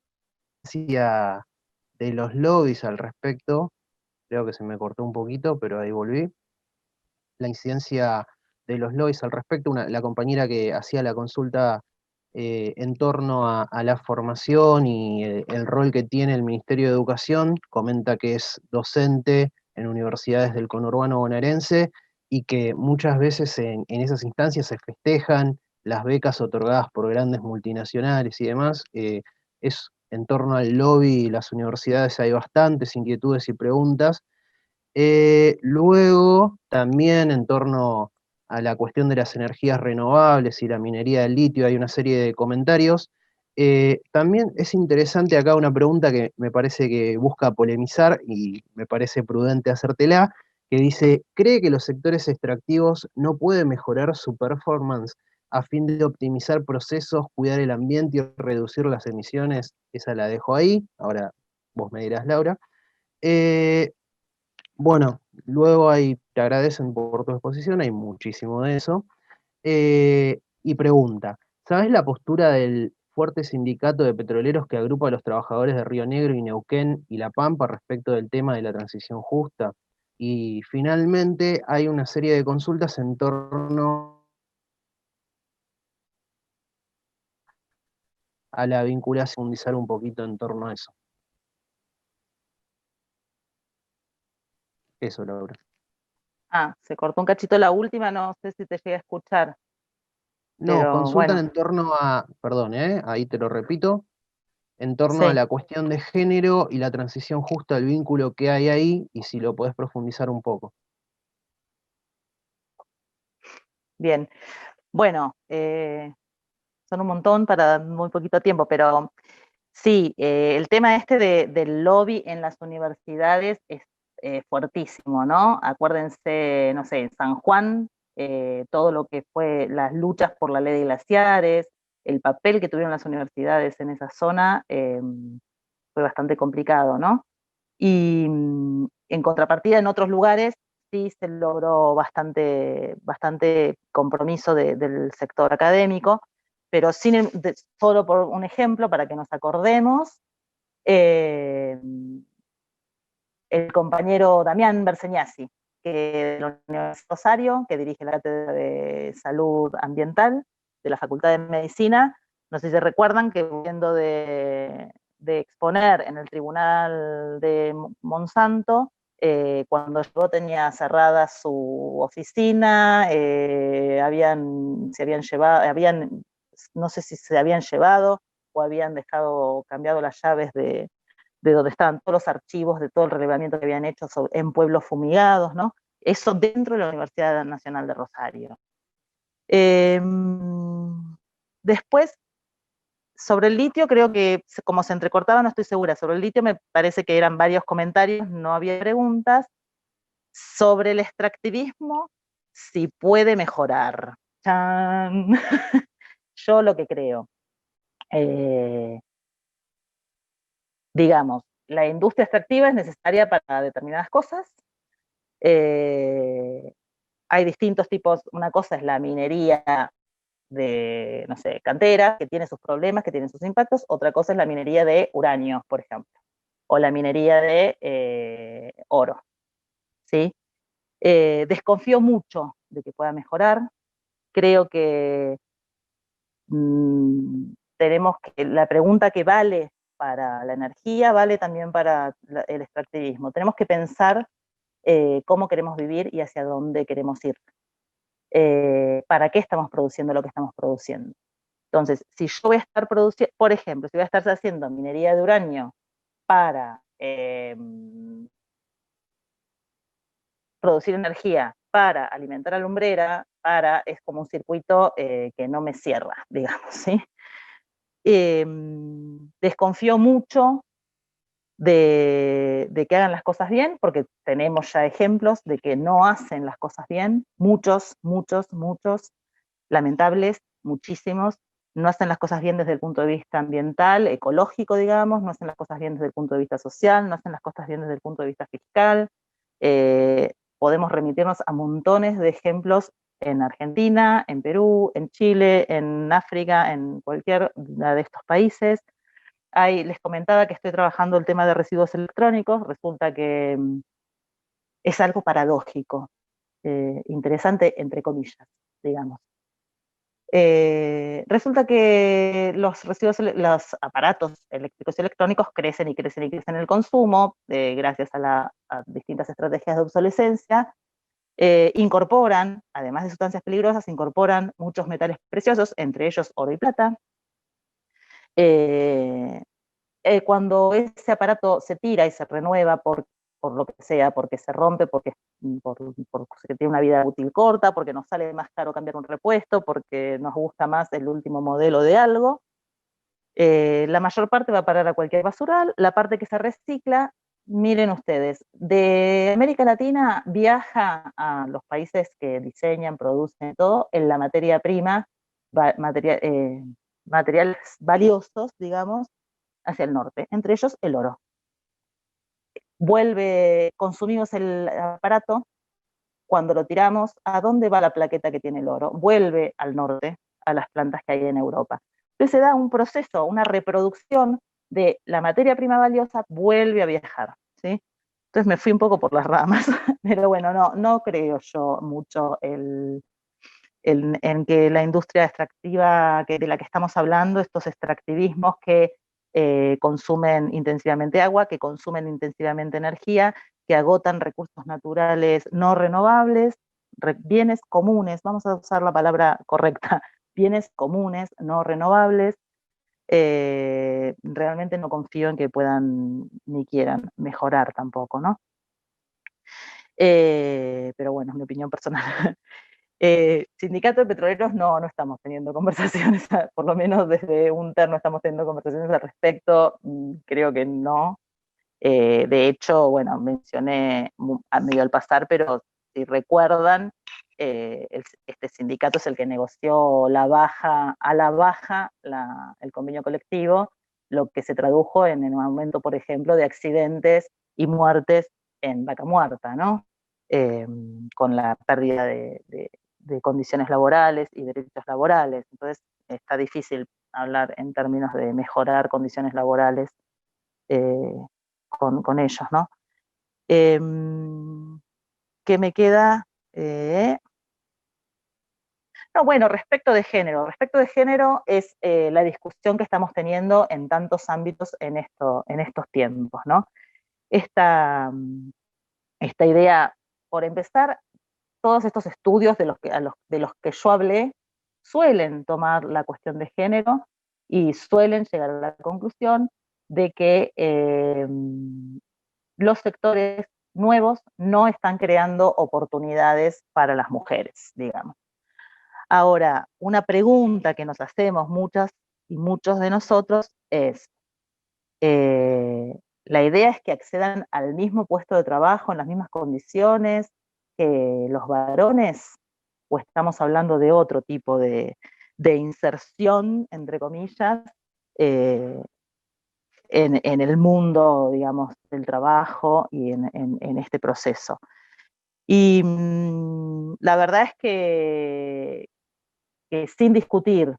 de los lobbies al respecto, creo que se me cortó un poquito, pero ahí volví. La incidencia de los lobbies al respecto, la compañera que hacía la consulta en torno a la formación y el rol que tiene el Ministerio de Educación, comenta que es docente en universidades del conurbano bonaerense y que muchas veces en esas instancias se festejan las becas otorgadas por grandes multinacionales y demás. Es en torno al lobby y las universidades hay bastantes inquietudes y preguntas. Luego, también en torno a la cuestión de las energías renovables y la minería del litio, hay una serie de comentarios. También es interesante acá una pregunta que me parece que busca polemizar y me parece prudente hacértela, que dice, ¿cree que los sectores extractivos no pueden mejorar su performance a fin de optimizar procesos, cuidar el ambiente y reducir las emisiones? Esa la dejo ahí, ahora vos me dirás, Laura. Eh, bueno, luego te agradecen por tu exposición, hay muchísimo de eso. Y pregunta, ¿sabes la postura del fuerte sindicato de petroleros que agrupa a los trabajadores de Río Negro y Neuquén y La Pampa respecto del tema de la transición justa? Y finalmente hay una serie de consultas en torno a la vinculación, profundizar un poquito en torno a eso. Eso, Laura. Se cortó un cachito la última, no sé si te llegué a escuchar, No, pero consultan bueno, en torno a, perdón, ahí te lo repito, en torno a sí, la cuestión de género y la transición justa, el vínculo que hay ahí, y si lo podés profundizar un poco. bien. Bueno, son un montón para muy poquito tiempo, pero sí, el tema este del lobby en las universidades es fuertísimo, ¿no? Acuérdense, no sé, en San Juan, todo lo que fue las luchas por la ley de glaciares, el papel que tuvieron las universidades en esa zona, fue bastante complicado, ¿no? Y en contrapartida, en otros lugares sí se logró bastante compromiso del sector académico, pero solo por un ejemplo, para que nos acordemos, eh, el compañero Damián Berseñasi, que de la Universidad de Rosario, que dirige la Cátedra de Salud Ambiental de la Facultad de Medicina, no sé si se recuerdan que viendo de exponer en el tribunal de Monsanto, cuando llegó tenía cerrada su oficina, se habían llevado, no sé si se habían llevado o habían cambiado las llaves de donde estaban todos los archivos de todo el relevamiento que habían hecho en pueblos fumigados, ¿no? Eso dentro de la Universidad Nacional de Rosario. Eh, Después, sobre el litio, creo que como se entrecortaba, no estoy segura. Sobre el litio me parece que eran varios comentarios, no había preguntas. Sobre el extractivismo, si puede mejorar. Yo lo que creo. Eh, digamos, la industria extractiva es necesaria para determinadas cosas. Hay distintos tipos, una cosa es la minería de, no sé, cantera, que tiene sus problemas, que tiene sus impactos, otra cosa es la minería de uranio, por ejemplo, o la minería de oro, ¿sí? Desconfío mucho de que pueda mejorar, creo que tenemos que, la pregunta que vale para la energía vale también para el extractivismo. Tenemos que pensar cómo queremos vivir y hacia dónde queremos ir. ¿Para qué estamos produciendo lo que estamos produciendo? Entonces, si yo voy a estar produciendo, por ejemplo, si voy a estar haciendo minería de uranio para producir energía, para alimentar a la lumbrera, es como un circuito que no me cierra, digamos, ¿sí? Desconfío mucho de que hagan las cosas bien, porque tenemos ya ejemplos de que no hacen las cosas bien, muchos, lamentables, muchísimos, no hacen las cosas bien desde el punto de vista ambiental, ecológico, digamos, no hacen las cosas bien desde el punto de vista social, no hacen las cosas bien desde el punto de vista fiscal. Podemos remitirnos a montones de ejemplos en Argentina, en Perú, en Chile, en África, en cualquiera de estos países. Les comentaba que estoy trabajando el tema de residuos electrónicos, resulta que es algo paradójico, interesante entre comillas, digamos. Resulta que los aparatos eléctricos y electrónicos crecen y crecen y crecen en el consumo, gracias a distintas estrategias de obsolescencia. Incorporan, además de sustancias peligrosas, incorporan muchos metales preciosos, entre ellos oro y plata. Cuando ese aparato se tira y se renueva por lo que sea, porque se rompe, porque tiene una vida útil corta, porque nos sale más caro cambiar un repuesto, porque nos gusta más el último modelo de algo, la mayor parte va a parar a cualquier basural. La parte que se recicla, miren ustedes, de América Latina viaja a los países que diseñan, producen todo, en la materia prima, materiales valiosos, digamos, hacia el norte, entre ellos el oro. Consumimos el aparato, cuando lo tiramos, ¿a dónde va la plaqueta que tiene el oro? Vuelve al norte, a las plantas que hay en Europa. Entonces se da un proceso, una reproducción de la materia prima valiosa, vuelve a viajar, ¿sí? Entonces me fui un poco por las ramas, pero bueno, no creo yo mucho en que la industria extractiva de la que estamos hablando, estos extractivismos que consumen intensivamente agua, que consumen intensivamente energía, que agotan recursos naturales no renovables, bienes comunes, vamos a usar la palabra correcta, bienes comunes no renovables. Realmente no confío en que puedan ni quieran mejorar tampoco, ¿no? Pero bueno, es mi opinión personal. Sindicato de petroleros no estamos teniendo conversaciones, por lo menos desde UNTER no estamos teniendo conversaciones al respecto, creo que no. De hecho, bueno, mencioné a medio al pasar, pero si recuerdan, este sindicato es el que negoció a la baja el convenio colectivo, lo que se tradujo en un aumento, por ejemplo, de accidentes y muertes en Vaca Muerta, ¿no? Con la pérdida de condiciones laborales y derechos laborales. Entonces, está difícil hablar en términos de mejorar condiciones laborales con ellos, ¿no? ¿Qué me queda? No, bueno, respecto de género es la discusión que estamos teniendo en tantos ámbitos en estos tiempos, ¿no? Esta idea, por empezar, todos estos estudios de los que yo hablé suelen tomar la cuestión de género y suelen llegar a la conclusión de que los sectores nuevos no están creando oportunidades para las mujeres, digamos. Ahora, una pregunta que nos hacemos muchas y muchos de nosotros es, la idea es que accedan al mismo puesto de trabajo, en las mismas condiciones que los varones, o estamos hablando de otro tipo de inserción, entre comillas, en el mundo, digamos, del trabajo y en este proceso. Y la verdad es que sin discutir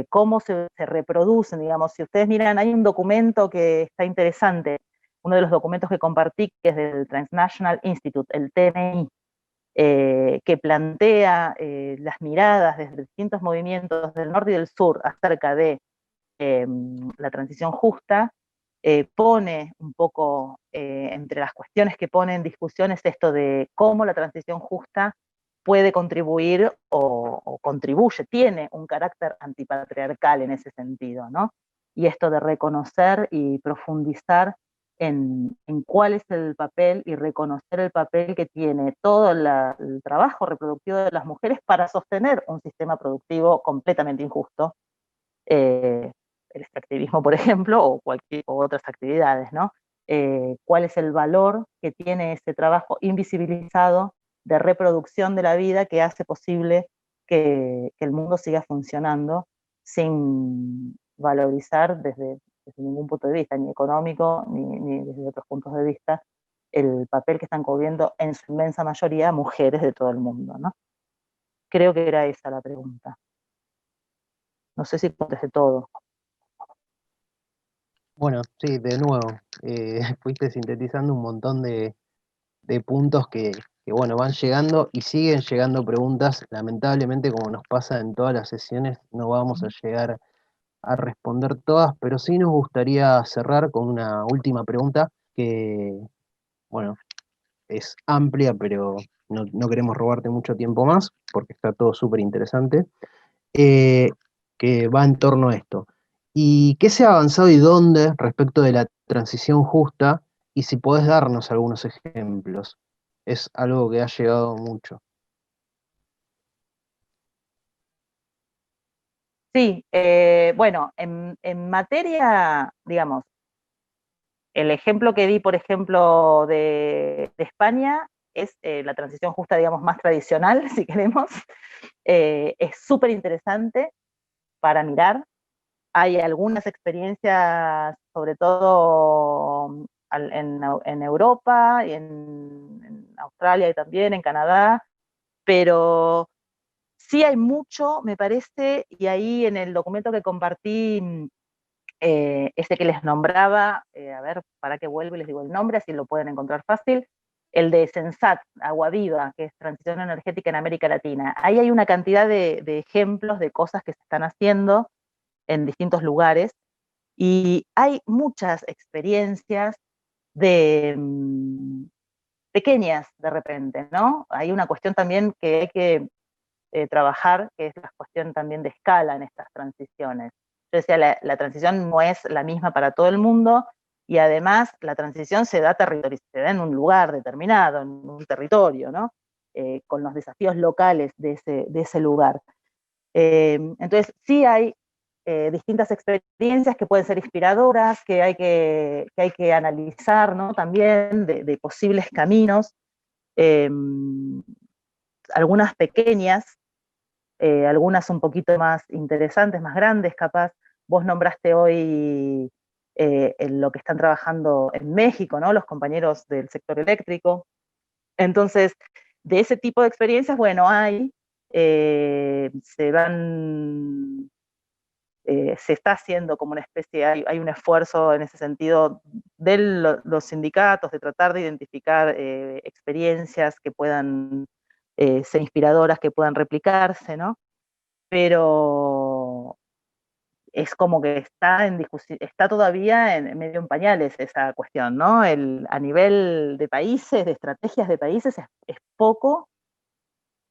cómo se reproducen, digamos, si ustedes miran, hay un documento que está interesante, uno de los documentos que compartí, que es del Transnational Institute, el TNI, que plantea las miradas desde distintos movimientos del norte y del sur acerca de la transición justa, pone un poco entre las cuestiones que pone en discusión es esto de cómo la transición justa puede contribuir o contribuye, tiene un carácter antipatriarcal en ese sentido, ¿no? Y esto de reconocer y profundizar en cuál es el papel y reconocer el papel que tiene todo el trabajo reproductivo de las mujeres para sostener un sistema productivo completamente injusto, el extractivismo, por ejemplo, o otras actividades, ¿no? ¿Cuál es el valor que tiene ese trabajo invisibilizado de reproducción de la vida que hace posible que el mundo siga funcionando sin valorizar desde ningún punto de vista, ni económico, ni desde otros puntos de vista, el papel que están cubriendo en su inmensa mayoría mujeres de todo el mundo, ¿no? Creo que era esa la pregunta. No sé si contesté todo. Bueno, sí, de nuevo, fuiste sintetizando un montón de puntos que, bueno, van llegando y siguen llegando preguntas. Lamentablemente, como nos pasa en todas las sesiones, no vamos a llegar a responder todas, pero sí nos gustaría cerrar con una última pregunta que, bueno, es amplia, pero no queremos robarte mucho tiempo más, porque está todo súper interesante, eh, que va en torno a esto. ¿Y qué se ha avanzado y dónde respecto de la transición justa? Y si podés darnos algunos ejemplos. Es algo que ha llegado mucho. Sí, bueno, en materia, digamos, el ejemplo que di, por ejemplo, de España es la transición justa, digamos, más tradicional, si queremos. Es súper interesante para mirar. Hay algunas experiencias, sobre todo en Europa y en Australia y también en Canadá, pero sí hay mucho, me parece, y ahí en el documento que compartí, este que les nombraba, a ver, para que vuelvo y les digo el nombre, así lo pueden encontrar fácil, el de Sensat, Agua Viva, que es transición energética en América Latina. Ahí hay una cantidad de ejemplos de cosas que se están haciendo en distintos lugares y hay muchas experiencias de pequeñas de repente, ¿no? Hay una cuestión también que hay que trabajar, que es la cuestión también de escala en estas transiciones. Yo decía, la transición no es la misma para todo el mundo y además la transición se da en un lugar determinado, en un territorio, ¿no? Con los desafíos locales de ese lugar. Entonces, sí hay distintas experiencias que pueden ser inspiradoras, que hay que analizar, ¿no? También de posibles caminos, eh, algunas pequeñas, algunas un poquito más interesantes, más grandes, capaz. Vos nombraste hoy en lo que están trabajando en México, ¿no? Los compañeros del sector eléctrico. Entonces, de ese tipo de experiencias, bueno, se van, se está haciendo como una especie, hay un esfuerzo en ese sentido de los sindicatos de tratar de identificar experiencias que puedan ser inspiradoras, que puedan replicarse, ¿no? Pero es como que está en discusión, está todavía en medio en pañales esa cuestión, ¿no? A nivel de países, de estrategias de países, es poco,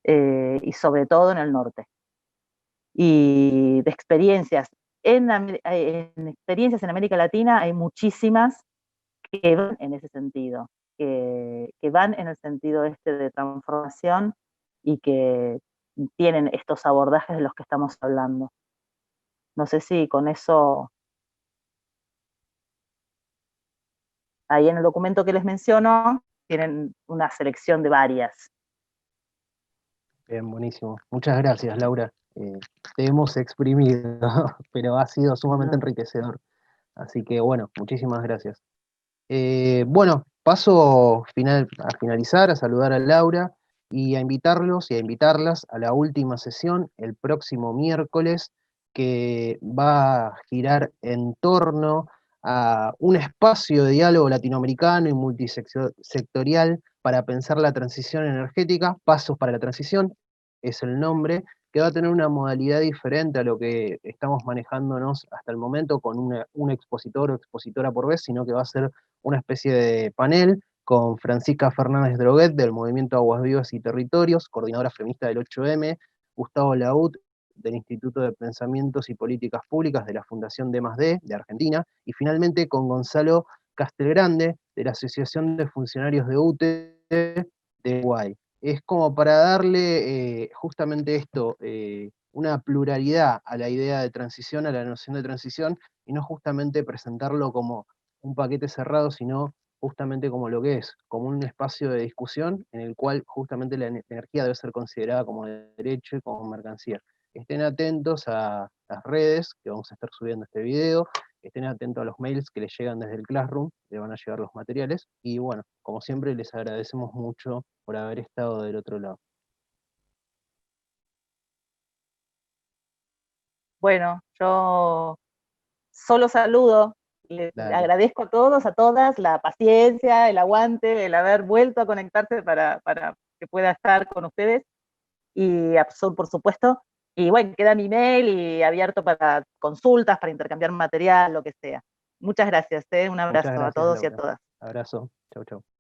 y sobre todo en el norte. Y de experiencias, en experiencias en América Latina hay muchísimas que van en ese sentido, que van en el sentido este de transformación y que tienen estos abordajes de los que estamos hablando. No sé si con eso, ahí en el documento que les menciono, tienen una selección de varias. Bien, buenísimo. Muchas gracias, Laura. Te hemos exprimido, pero ha sido sumamente ¿No? enriquecedor. Así que bueno, muchísimas gracias. Bueno, paso a finalizar, a saludar a Laura y a invitarlos y a invitarlas a la última sesión el próximo miércoles, que va a girar en torno a un espacio de diálogo latinoamericano y multisectorial para pensar la transición energética. Pasos para la transición es el nombre, que va a tener una modalidad diferente a lo que estamos manejándonos hasta el momento, con un expositor o expositora por vez, sino que va a ser una especie de panel con Francisca Fernández Droguet del Movimiento Aguas Vivas y Territorios, coordinadora feminista del 8M, Gustavo Laut del Instituto de Pensamientos y Políticas Públicas de la Fundación D+D de Argentina, y finalmente con Gonzalo Castelgrande de la Asociación de Funcionarios de UTE de Uruguay. Es como para darle justamente esto, una pluralidad a la idea de transición, a la noción de transición, y no justamente presentarlo como un paquete cerrado, sino justamente como lo que es, como un espacio de discusión en el cual justamente la energía debe ser considerada como derecho y como mercancía. Estén atentos a las redes, que vamos a estar subiendo este video, estén atentos a los mails que les llegan desde el Classroom, le van a llegar los materiales, y bueno, como siempre les agradecemos mucho por haber estado del otro lado. Bueno, yo solo saludo, les Dale, agradezco a todos, a todas, la paciencia, el aguante, el haber vuelto a conectarse para que pueda estar con ustedes, y por supuesto, y bueno, queda mi mail y abierto para consultas, para intercambiar material, lo que sea. Muchas gracias, un muchas abrazo a gracias todos y a Laura. todas. Abrazo, chau chau.